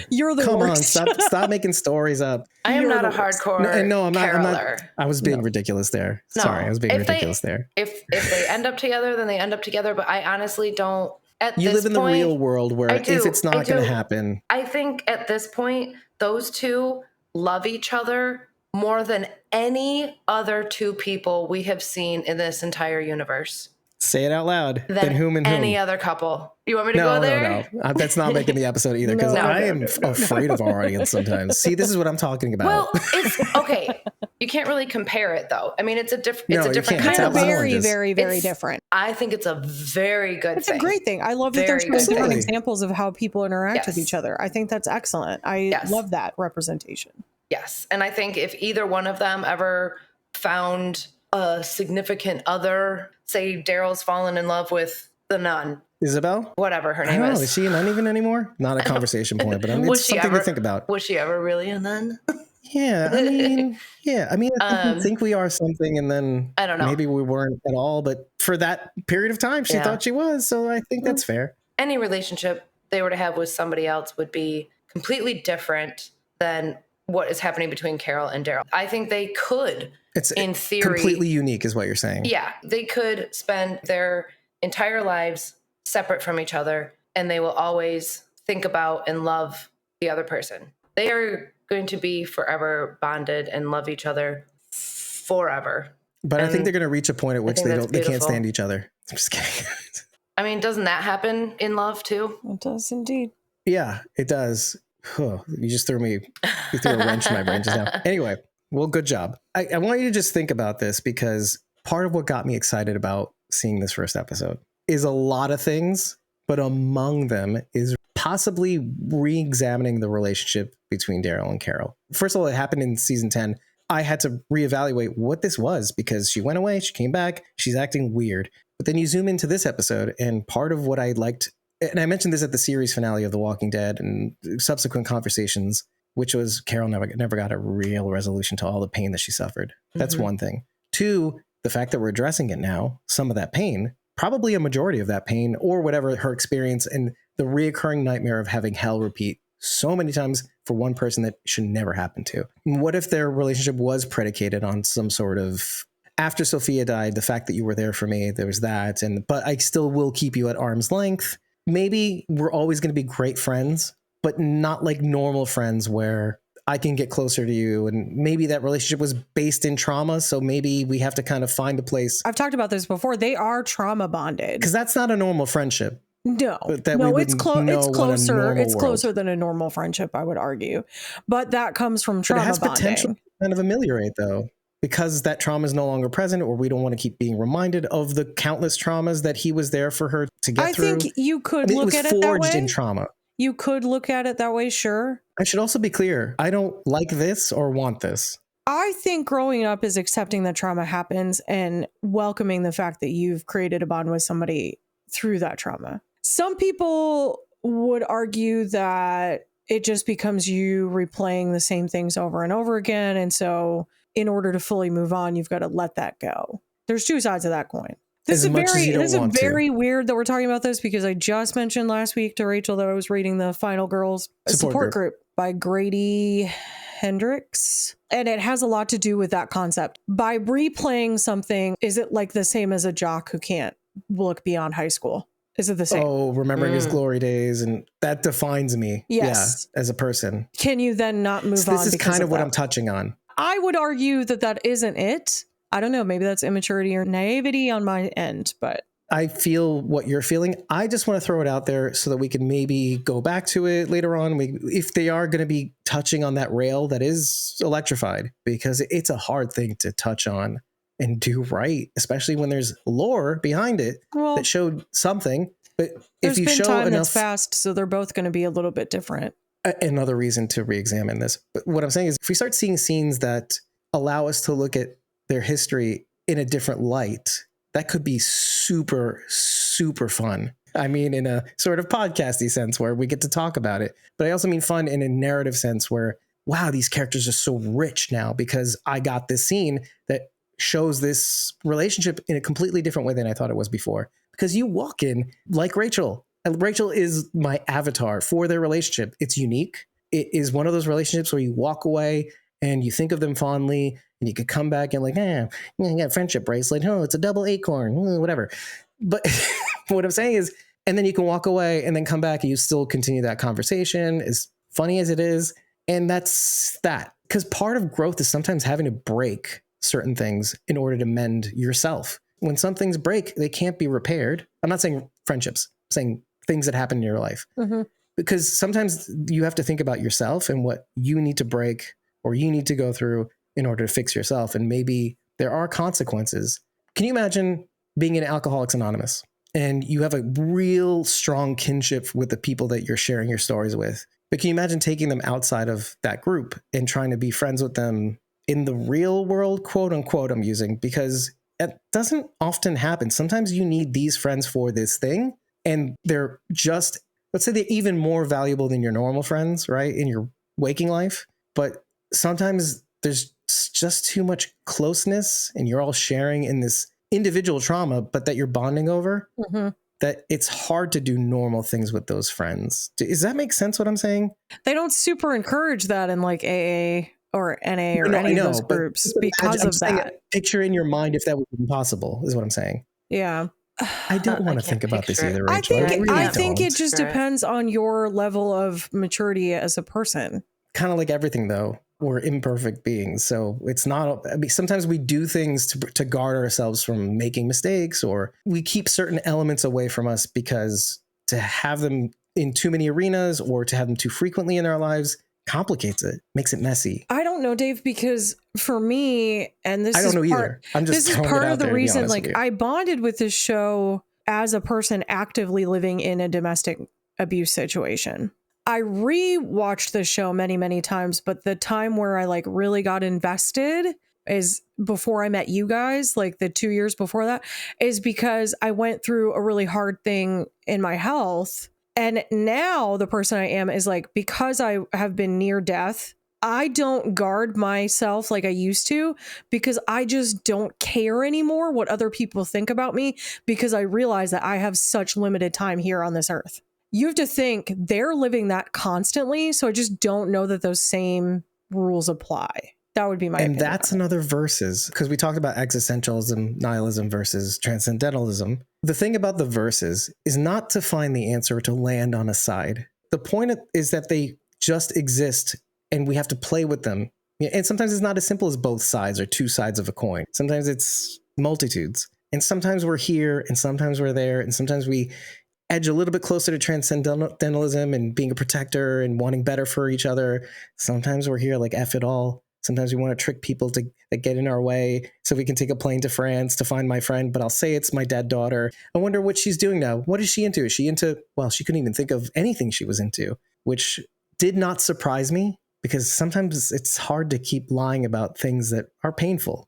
the worst. Come on, stop making stories up. I am not a hardcore No, I'm caroler. not. I was being ridiculous there. No. Sorry, I was being ridiculous there. If they end up together, then they end up together. But I honestly don't. You live in the real world where if it's not going to happen. I think at this point, those two love each other more than any other two people we have seen in this entire universe. Say it out loud. Then whom and whom? Any other couple. You want me to go there? No. That's not making the episode either because I am afraid of our audience sometimes. See, this is what I'm talking about. Well, it's okay. You can't really compare it though. I mean, it's a different kind They're of very, very, very different. I think it's a very good thing. It's a great thing. I love that there's different examples of how people interact with each other. I think that's excellent. I love that representation. Yes. And I think if either one of them ever found a significant other, say Daryl's fallen in love with the nun. Isabel? Whatever her name is. Is she a nun even anymore? Not a conversation point, but it's something to think about. Was she ever really a nun? Yeah, I mean, I think we are something, and then I don't know. Maybe we weren't at all, but for that period of time, she thought she was. So I think that's fair. Any relationship they were to have with somebody else would be completely different than what is happening between Carol and Daryl. I think they could, in theory, completely unique, is what you're saying. Yeah, they could spend their entire lives separate from each other, and they will always think about and love the other person. They are going to be forever bonded and love each other forever. But I think they're going to reach a point at which they can't stand each other. I'm just kidding. I mean, doesn't that happen in love too? It does indeed. Yeah, it does. You just threw a wrench in my brain just now. Anyway, well, good job. I want you to just think about this because part of what got me excited about seeing this first episode is a lot of things, but among them is possibly re-examining the relationship between Daryl and Carol. First of all, it happened in season 10. I had to reevaluate what this was because she went away, she came back, she's acting weird. But then you zoom into this episode, and part of what I liked, and I mentioned this at the series finale of The Walking Dead and subsequent conversations, which was Carol never got a real resolution to all the pain that she suffered. That's one thing. Two, the fact that we're addressing it now, some of that pain, probably a majority of that pain, or whatever her experience, and the reoccurring nightmare of having hell repeat so many times for one person that should never happen to. What if their relationship was predicated on some sort of, after Sophia died, the fact that you were there for me, there was that, but I still will keep you at arm's length. Maybe we're always going to be great friends, but not like normal friends where I can get closer to you. And maybe that relationship was based in trauma. So maybe we have to kind of find a place. I've talked about this before. They are trauma bonded. Because that's not a normal friendship. No, it's closer. It's closer than a normal friendship, I would argue. But that comes from trauma bonding. It has potential to kind of ameliorate, though, because that trauma is no longer present, or we don't want to keep being reminded of the countless traumas that he was there for her to get through. I think you could look at it that way. It was forged in trauma. You could look at it that way, sure. I should also be clear. I don't like this or want this. I think growing up is accepting that trauma happens and welcoming the fact that you've created a bond with somebody through that trauma. Some people would argue that it just becomes you replaying the same things over and over again. And so in order to fully move on, you've got to let that go. There's two sides of that coin. This is very weird that we're talking about this because I just mentioned last week to Rachel that I was reading the Final Girls support group by Grady Hendrix. And it has a lot to do with that concept. By replaying something, is it like the same as a jock who can't look beyond high school? Is it the same? Oh, remembering his glory days, and that defines me. Yes. Yeah, as a person. Can you then not move on? This is kind of what I'm touching on. I would argue that isn't it. I don't know. Maybe that's immaturity or naivety on my end, but I feel what you're feeling. I just want to throw it out there so that we can maybe go back to it later on. If they are going to be touching on that rail that is electrified, because it's a hard thing to touch on and do right, especially when there's lore behind it that showed something. But if you show enough, that's fast, so they're both going to be a little bit different. Another reason to re-examine this. But what I'm saying is, if we start seeing scenes that allow us to look at their history in a different light, that could be super, super fun. I mean, in a sort of podcasty sense where we get to talk about it, but I also mean fun in a narrative sense where wow, these characters are so rich now because I got this scene that shows this relationship in a completely different way than I thought it was before. Because you walk in like Rachel. And Rachel is my avatar for their relationship. It's unique. It is one of those relationships where you walk away and you think of them fondly, and you could come back and like, I got a friendship bracelet. Oh, it's a double acorn, whatever. But what I'm saying is, and then you can walk away and then come back and you still continue that conversation, as funny as it is. And that's that. Because part of growth is sometimes having to break certain things in order to mend yourself. When some things break, they can't be repaired. I'm not saying friendships, I'm saying things that happen in your life. Mm-hmm. Because sometimes you have to think about yourself and what you need to break or you need to go through in order to fix yourself. And maybe there are consequences. Can you imagine being in Alcoholics Anonymous and you have a real strong kinship with the people that you're sharing your stories with? But can you imagine taking them outside of that group and trying to be friends with them in the real world, quote unquote, I'm using, because it doesn't often happen. Sometimes you need these friends for this thing, and they're just, let's say they're even more valuable than your normal friends, right, in your waking life. But sometimes there's just too much closeness and you're all sharing in this individual trauma, but that you're bonding over, that it's hard to do normal things with those friends. Does that make sense what I'm saying? They don't super encourage that in like AA or NA or any of those groups because of that. Picture in your mind if that was impossible, is what I'm saying. Yeah. I don't want to think about this either, Rachel. I think it just depends on your level of maturity as a person. Kind of like everything, though. We're imperfect beings. So it's not, I mean, sometimes we do things to guard ourselves from making mistakes, or we keep certain elements away from us because to have them in too many arenas or to have them too frequently in our lives complicates it, makes it messy. I don't know, Dave, because for me, and this I don't know either. I'm just this is part of the reason, like I bonded with this show as a person actively living in a domestic abuse situation. I rewatched the show many, many times, but the time where I like really got invested is before I met you guys, like the 2 years before that, is because I went through a really hard thing in my health. And now the person I am is like, because I have been near death, I don't guard myself like I used to, because I just don't care anymore what other people think about me, because I realize that I have such limited time here on this earth. You have to think they're living that constantly. So I just don't know that those same rules apply. That would be my opinion. And that's another versus, because we talked about existentialism, nihilism versus transcendentalism. The thing about the verses is not to find the answer, to land on a side. The point is that they just exist and we have to play with them. And sometimes it's not as simple as both sides or two sides of a coin. Sometimes it's multitudes. And sometimes we're here and sometimes we're there. And sometimes we edge a little bit closer to transcendentalism and being a protector and wanting better for each other. Sometimes we're here like F it all. Sometimes we want to trick people to get in our way so we can take a plane to France to find my friend, but I'll say it's my dead daughter. I wonder what she's doing now. What is she into? Is she into, well, she couldn't even think of anything she was into, which did not surprise me, because sometimes it's hard to keep lying about things that are painful.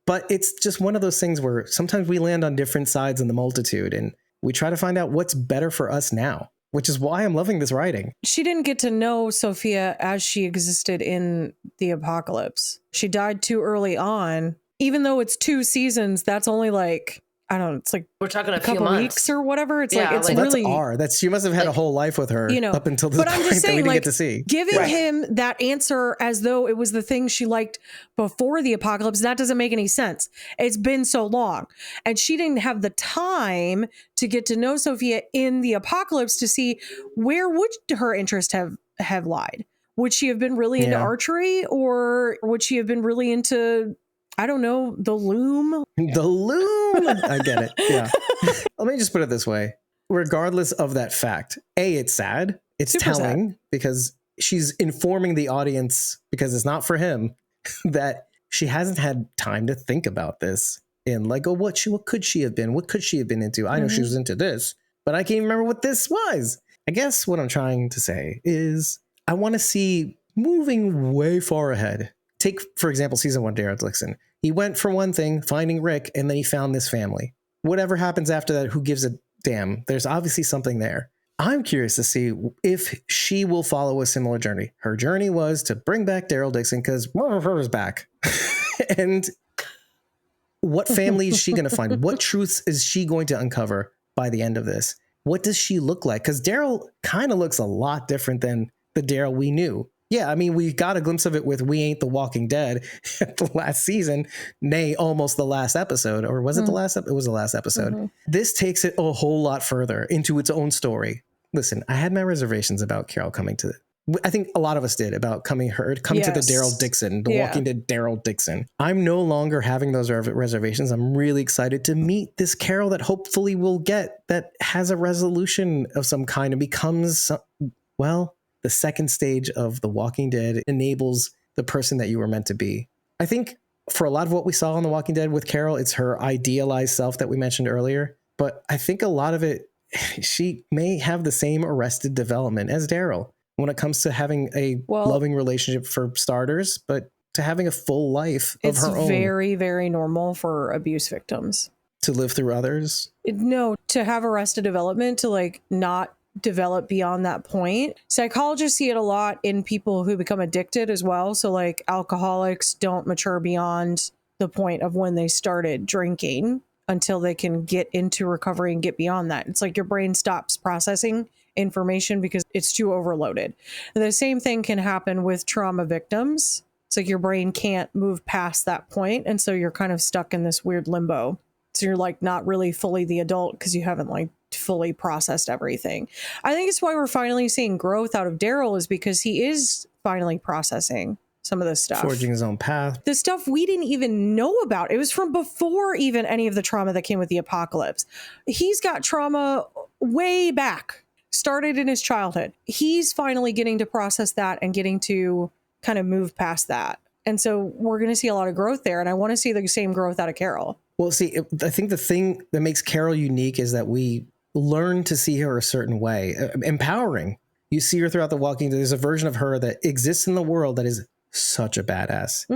But it's just one of those things where sometimes we land on different sides in the multitude and we try to find out what's better for us now, which is why I'm loving this writing. She didn't get to know Sophia as she existed in the apocalypse. She died too early on. Even though it's 2 seasons, that's only like, I don't know, it's like we're talking a couple few months. weeks or whatever. It's Yeah, like, it's like, really... That's she must have had a whole life with her, up until this but point I'm just saying, that we didn't like, get to see. Giving him that answer as though it was the thing she liked before the apocalypse, that doesn't make any sense. It's been so long. And she didn't have the time to get to know Sophia in the apocalypse to see where would her interest have lied. Would she have been really into archery, or would she have been really into, I don't know, the loom? The loom! I get it. Yeah. Let me just put it this way. Regardless of that fact, A, it's sad. It's Super telling sad. because she's informing the audience, because it's not for him, that she hasn't had time to think about this. And like, oh, what could she have been? What could she have been into? I know she was into this, but I can't even remember what this was. I guess what I'm trying to say is I want to see moving way far ahead. Take, for example, season 1, Daryl Dixon. He went for one thing, finding Rick, and then he found this family. Whatever happens after that, who gives a damn? There's obviously something there. I'm curious to see if she will follow a similar journey. Her journey was to bring back Daryl Dixon because one of her is back. And what family is she going to find? What truths is she going to uncover by the end of this? What does she look like? Because Daryl kind of looks a lot different than the Daryl we knew. Yeah, I mean, we got a glimpse of it with We Ain't the Walking Dead at the last season, nay, almost the last episode. Or was it the last? It was the last episode. This takes it a whole lot further into its own story. Listen, I had my reservations about Carol coming to I think a lot of us did about coming to the Daryl Dixon, the Walking Dead Daryl Dixon. I'm no longer having those reservations. I'm really excited to meet this Carol that hopefully we'll get that has a resolution of some kind and becomes, well, the second stage of The Walking Dead enables the person that you were meant to be. I think for a lot of what we saw on The Walking Dead with Carol, it's her idealized self that we mentioned earlier. But I think a lot of it, she may have the same arrested development as Daryl when it comes to having a loving relationship for starters, but to having a full life of her own. It's very, very normal for abuse victims. To live through others? No, to have arrested development, to like not develop beyond that point. Psychologists see it a lot in people who become addicted as well. So like alcoholics don't mature beyond the point of when they started drinking until they can get into recovery and get beyond that. It's like your brain stops processing information because it's too overloaded. And the same thing can happen with trauma victims. It's like your brain can't move past that point, and so you're kind of stuck in this weird limbo. So you're like not really fully the adult because you haven't like fully processed everything. I think it's why we're finally seeing growth out of Daryl, is because he is finally processing some of this stuff. Forging his own path. The stuff we didn't even know about. It was from before even any of the trauma that came with the apocalypse. He's got trauma way back. Started in his childhood. He's finally getting to process that and getting to kind of move past that. And so we're going to see a lot of growth there. And I want to see the same growth out of Carol. Well, see, I think the thing that makes Carol unique is that we learn to see her a certain way, empowering. You see her throughout The Walking Dead. There's a version of her that exists in the world that is such a badass.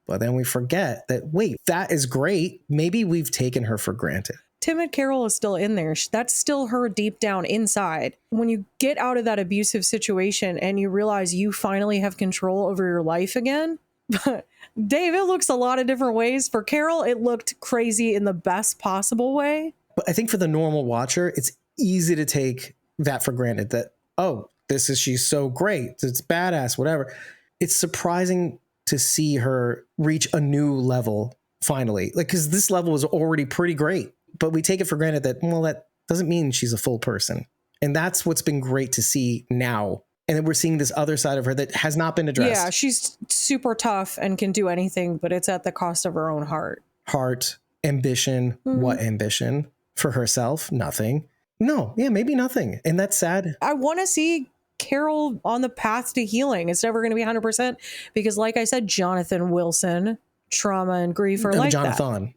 But then we forget that, wait, that is great. Maybe we've taken her for granted. Timid Carol is still in there. That's still her deep down inside. When you get out of that abusive situation and you realize you finally have control over your life again, Dave, it looks a lot of different ways. For Carol, it looked crazy in the best possible way. But I think for the normal watcher, it's easy to take that for granted that, oh, she's so great. It's badass, whatever. It's surprising to see her reach a new level finally. Like, because this level was already pretty great. But we take it for granted that, well, that doesn't mean she's a full person. And that's what's been great to see now. And then we're seeing this other side of her that has not been addressed. Yeah, she's super tough and can do anything, but it's at the cost of her own heart. Heart, ambition. What ambition? For herself? Nothing. No, yeah, maybe nothing. And that's sad. I want to see Carol on the path to healing. It's never going to be 100% because, like I said, Jonathan Wilson, trauma and grief are like Jonathan.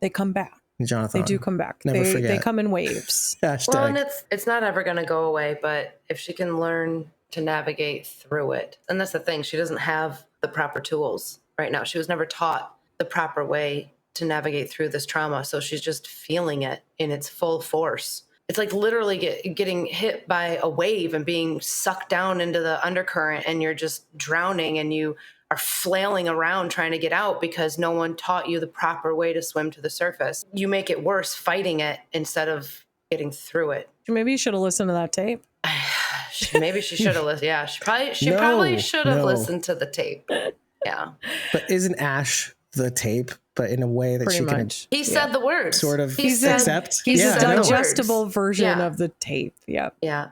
They come back. Jonathan. They do come back. Never forget. They come in waves. Hashtag. Well, and it's not ever going to go away, but if she can learn to navigate through it, and that's the thing, she doesn't have the proper tools right now. She was never taught the proper way to navigate through this trauma, so she's just feeling it in its full force. It's like literally getting hit by a wave and being sucked down into the undercurrent, and you're just drowning, and you are flailing around trying to get out because no one taught you the proper way to swim to the surface. You make it worse fighting it instead of getting through it. Maybe you should have listened to that tape. Maybe she should have listened. Yeah, she probably should have listened to the tape. Yeah. But isn't Ash the tape, but in a way that Pretty she much. He said the words. Sort of He accept. He's Yeah, a I know. digestible version of the tape. Yeah. Yeah.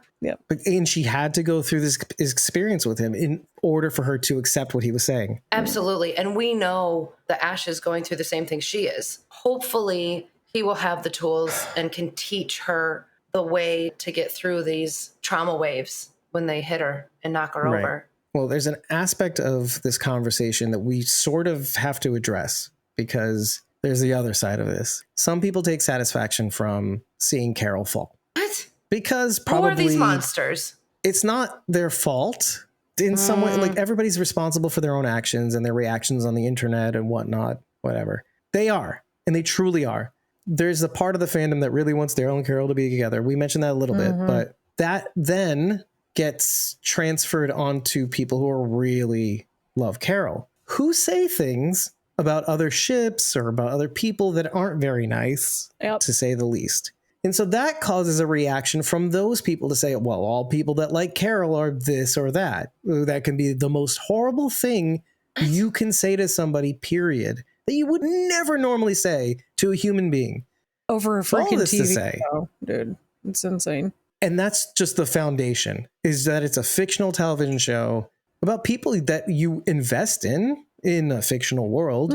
And she had to go through this experience with him in order for her to accept what he was saying. Absolutely. And we know that Ash is going through the same thing she is. Hopefully he will have the tools and can teach her the way to get through these trauma waves when they hit her and knock her over. Well, there's an aspect of this conversation that we sort of have to address because there's the other side of this. Some people take satisfaction from seeing Carol fall. What? Because probably... Who are these monsters? It's not their fault. In some way, like everybody's responsible for their own actions and their reactions on the internet and whatnot, whatever. They are, and they truly are. there's a part of the fandom that really wants Daryl and Carol to be together. We mentioned that a little bit, but that then gets transferred onto people who really love Carol, who say things about other ships or about other people that aren't very nice, to say the least. And so that causes a reaction from those people to say, well, all people that like Carol are this or that. That can be the most horrible thing you can say to somebody, period, that you would never normally say to a human being. Over a freaking TV show, dude. It's insane. And that's just the foundation, is that it's a fictional television show about people that you invest in a fictional world.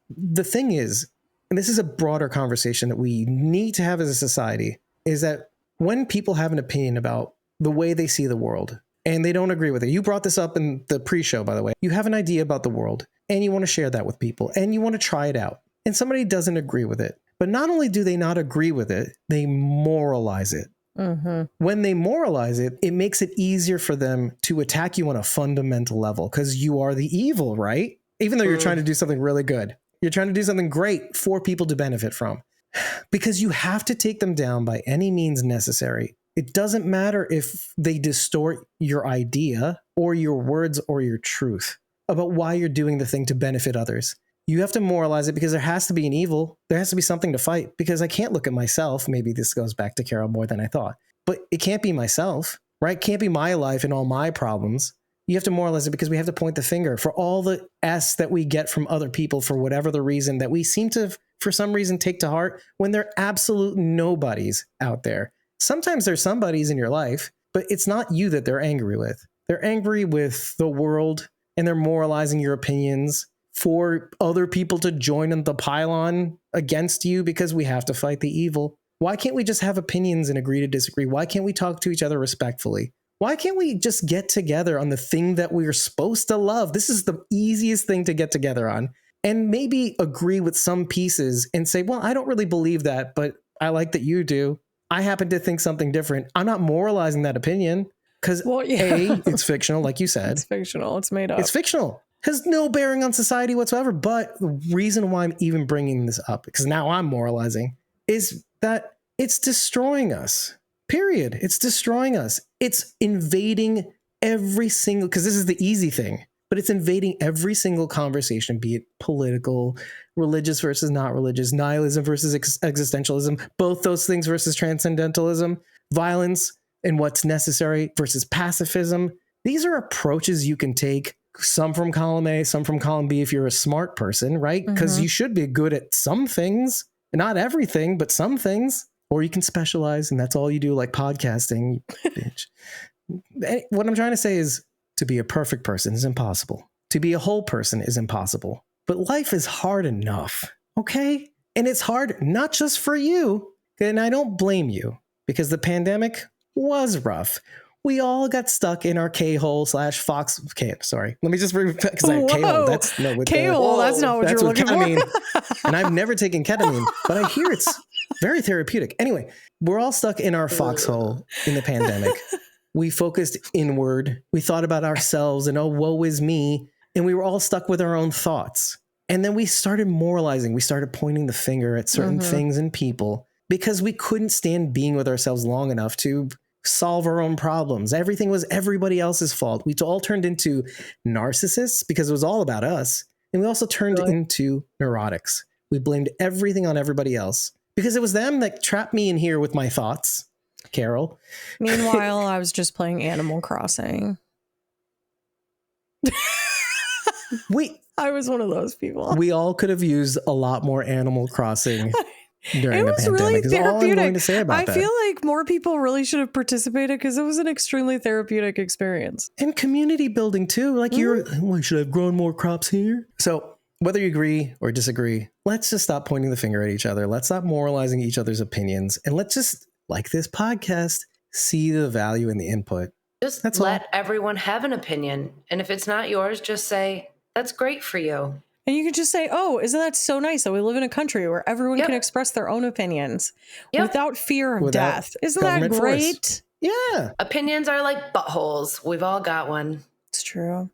The thing is, and this is a broader conversation that we need to have as a society, is that when people have an opinion about the way they see the world and they don't agree with it, you brought this up in the pre-show, by the way, you have an idea about the world and you want to share that with people and you want to try it out, and somebody doesn't agree with it. But not only do they not agree with it, they moralize it. When they moralize it, it makes it easier for them to attack you on a fundamental level because you are the evil, right? Even though you're trying to do something really good. You're trying to do something great for people to benefit from, because you have to take them down by any means necessary. It doesn't matter if they distort your idea or your words or your truth about why you're doing the thing to benefit others. You have to moralize it because there has to be an evil. There has to be something to fight, because I can't look at myself. Maybe this goes back to Carol more than I thought, but it can't be myself, right? It can't be my life and all my problems. You have to moralize it because we have to point the finger for all the S that we get from other people for whatever the reason that we seem to, for some reason, take to heart when they're absolute nobodies out there. Sometimes there's somebodies in your life, but it's not you that they're angry with. They're angry with the world, and they're moralizing your opinions for other people to join in the pylon against you because we have to fight the evil. Why can't we just have opinions and agree to disagree? Why can't we talk to each other respectfully? Why can't we just get together on the thing that we're supposed to love? This is the easiest thing to get together on, and maybe agree with some pieces and say, well, I don't really believe that, but I like that you do. I happen to think something different. I'm not moralizing that opinion because A, it's fictional, like you said. It's fictional. It's made up. It's fictional. Has no bearing on society whatsoever. But the reason why I'm even bringing this up, because now I'm moralizing, is that it's destroying us. Period. It's destroying us. It's invading every single, because this is the easy thing, but it's invading every single conversation, be it political, religious versus not religious, nihilism versus existentialism, both those things versus transcendentalism, violence and what's necessary versus pacifism. These are approaches you can take, some from column A, some from column B if you're a smart person, right? Because you should be good at some things, not everything, but some things. Or you can specialize and that's all you do, like podcasting, bitch. What I'm trying to say is, to be a perfect person is impossible. To be a whole person is impossible. But life is hard enough, okay? And it's hard not just for you, and I don't blame you, because the pandemic was rough. We all got stuck in our K-hole / Fox. Sorry, let me just because I K-hole. That's no with K-hole. That's not what you're looking ketamine. And I've never taken ketamine, but I hear it's very therapeutic. Anyway, we're all stuck in our foxhole in the pandemic. We focused inward. We thought about ourselves and, oh, woe is me. And we were all stuck with our own thoughts. And then we started moralizing. We started pointing the finger at certain things and people because we couldn't stand being with ourselves long enough to solve our own problems. Everything was everybody else's fault. We all turned into narcissists because it was all about us. And we also turned into neurotics. We blamed everything on everybody else because it was them that trapped me in here with my thoughts, Carol. Meanwhile, I was just playing Animal Crossing. I was one of those people. We all could have used a lot more Animal Crossing during the pandemic. It was really therapeutic. All I'm going to say about that. I feel like more people really should have participated because it was an extremely therapeutic experience. And community building too. Like well, should I have grown more crops here? So whether you agree or disagree, let's just stop pointing the finger at each other. Let's stop moralizing each other's opinions. And let's just, like this podcast, see the value in the input. Just let everyone have an opinion. And if it's not yours, just say, that's great for you. And you could just say, oh, isn't that so nice that we live in a country where everyone can express their own opinions without fear of death? Isn't that great? Force. Yeah. Opinions are like buttholes. We've all got one. It's true.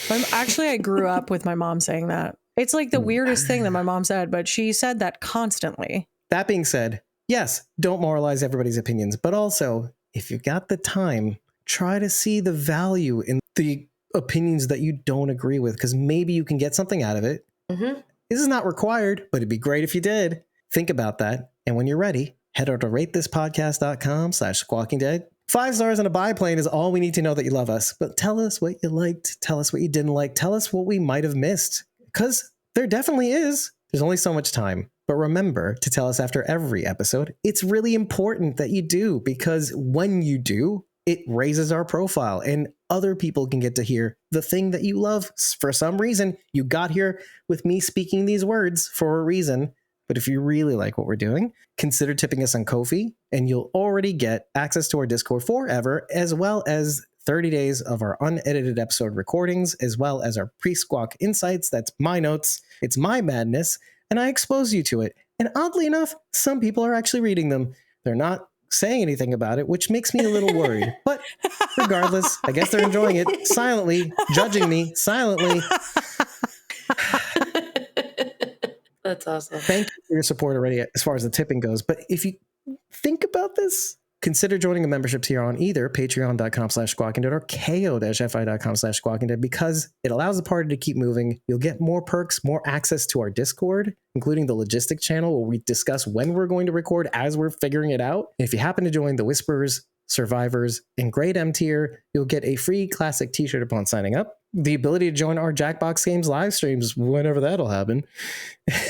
I grew up with my mom saying that. It's like the weirdest thing that my mom said, but she said that constantly. That being said, yes, don't moralize everybody's opinions, but also, if you've got the time, try to see the value in the opinions that you don't agree with, because maybe you can get something out of it. Mm-hmm. This is not required, but it'd be great if you did. Think about that. And when you're ready, head over to ratethispodcast.com/squawkingdead. 5 stars on a biplane is all we need to know that you love us. But tell us what you liked. Tell us what you didn't like. Tell us what we might have missed. Because there definitely is. There's only so much time. But remember to tell us after every episode. It's really important that you do, because when you do, it raises our profile and other people can get to hear the thing that you love. For some reason, you got here with me speaking these words for a reason. But if you really like what we're doing, consider tipping us on Ko-fi, and you'll already get access to our Discord forever, as well as 30 days of our unedited episode recordings, as well as our pre-squawk insights. That's my notes. It's my madness, and I expose you to it. And oddly enough, some people are actually reading them. They're not saying anything about it, which makes me a little worried. But regardless, I guess they're enjoying it silently, judging me silently. That's awesome. Thank you for your support already as far as the tipping goes. But if you think about this, consider joining a membership tier on either patreon.com/squawkingdead or ko-fi.com/squawkingdead, because it allows the party to keep moving. You'll get more perks, more access to our Discord, including the logistic channel where we discuss when we're going to record as we're figuring it out. And if you happen to join the Whisperers, Survivors, and Grade M tier, you'll get a free classic t-shirt upon signing up, the ability to join our Jackbox Games live streams whenever that'll happen,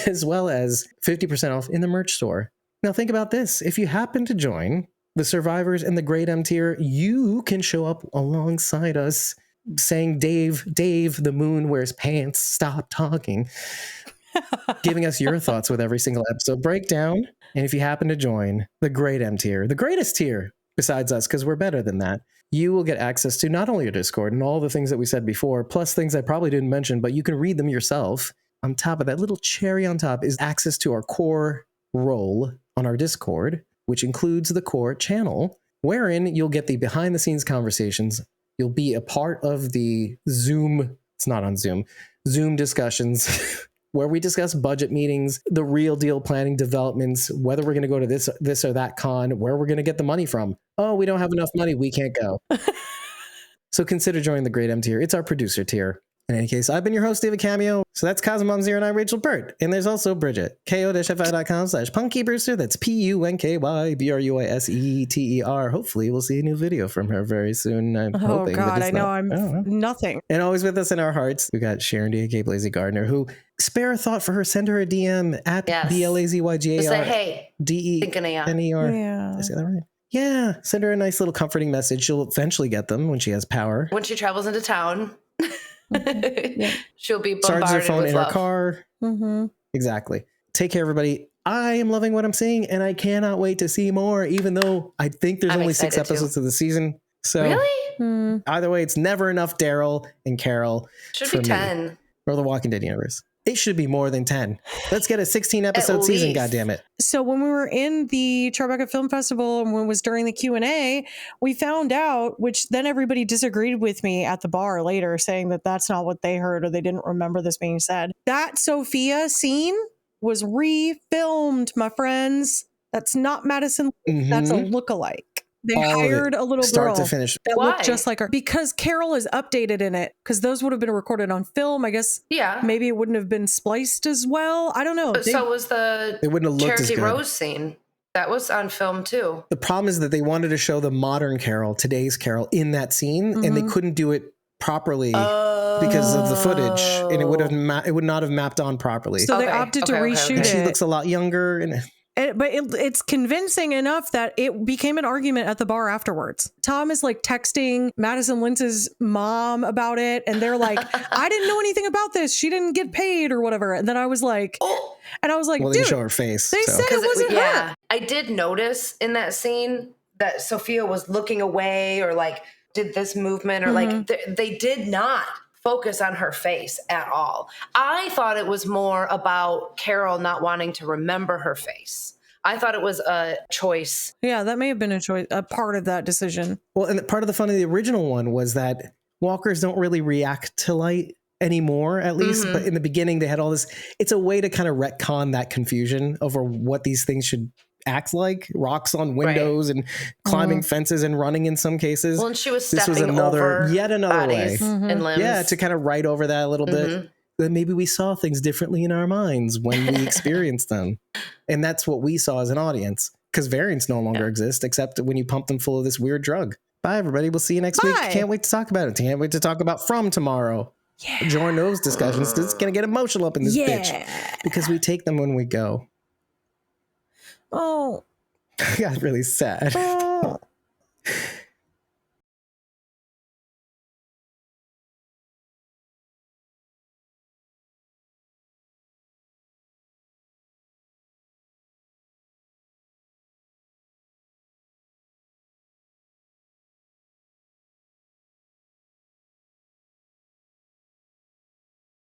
as well as 50% off in the merch store. Now think about this. If you happen to join the Survivors and the Grade M tier, you can show up alongside us saying, Dave, the moon wears pants, stop talking, giving us your thoughts with every single episode breakdown. And if you happen to join the Grade M tier, the greatest tier besides us, because we're better than that, you will get access to not only your Discord and all the things that we said before, plus things I probably didn't mention, but you can read them yourself. On top of that, little cherry on top is access to our core role on our Discord, which includes the core channel, wherein you'll get the behind the scenes conversations. You'll be a part of the Zoom discussions where we discuss budget meetings, the real deal planning developments, whether we're going to go to this or that con, where we're going to get the money from. Oh, we don't have enough money. We can't go. So consider joining the Grade M tier. It's our producer tier. In any case, I've been your host, David Cameo. So that's Cosmom0 and I'm Rachel Burt. And there's also Bridget, ko-fi.com/punkybrewster. That's PUNKYBRUISETER. Hopefully we'll see a new video from her very soon. I'm hoping. God, but I know I'm nothing. And always with us in our hearts, we got Sharon D.A.K. Blazy Gardner, who, spare a thought for her, send her a DM at BLAZYGAR. Just say, hey, thinking of ya. DENER. Did I say that right? Yeah, send her a nice little comforting message. She'll eventually get them when she has power. When she travels into town. She'll be charges bombarded her phone with in love. her car. Mm-hmm. Exactly. Take care, everybody. I am loving what I'm seeing, and I cannot wait to see more, even though I think there's only 6 episodes of the season. So really? Either way, it's never enough Daryl and Carol. Should be 10. Or the Walking Dead universe. It should be more than 10. Let's get a 16 episode season, goddammit. So when we were in the Tribeca Film Festival and when it was during the Q&A, we found out, which then everybody disagreed with me at the bar later, saying that that's not what they heard or they didn't remember this being said. That Sophia scene was refilmed, my friends. That's not Madison. Mm-hmm. That's a lookalike. They hired a little start girl to finish. that looked just like her because Carol is updated in it, because those would have been recorded on film. I guess maybe it wouldn't have been spliced as well. I don't know. But so was the it wouldn't have looked Charity as good. Rose scene. That was on film too. The problem is that they wanted to show the modern Carol, today's Carol, in that scene, and they couldn't do it properly because of the footage, and it would not have mapped on properly. So they opted to reshoot it. She looks a lot younger and But it's convincing enough that it became an argument at the bar afterwards. Tom is like texting Madison Lintz's mom about it. And they're like, I didn't know anything about this. She didn't get paid or whatever. And then I was like, well, they dude, didn't show her face. They said it wasn't her. I did notice in that scene that Sophia was looking away or like did this movement or like they did not focus on her face at all. I thought it was more about Carol not wanting to remember her face. I thought it was a choice. Yeah, that may have been a part of that decision. Well, and part of the fun of the original one was that walkers don't really react to light anymore, at least. But in the beginning, they had all this. It's a way to kind of retcon that confusion over what these things should act like. Rocks on windows and climbing fences and running in some cases. Well, and she was This was stepping over yet another way. bodies and limbs. Yeah, to kind of write over that a little bit. That maybe we saw things differently in our minds when we experienced them. And that's what we saw as an audience. Because variants no longer exist, except when you pump them full of this weird drug. Bye, everybody. We'll see you next week. Can't wait to talk about it. Can't wait to talk about From tomorrow. Yeah. Join those discussions. It's going to get emotional up in this bitch. Because we take them when we go. Oh. I got really sad.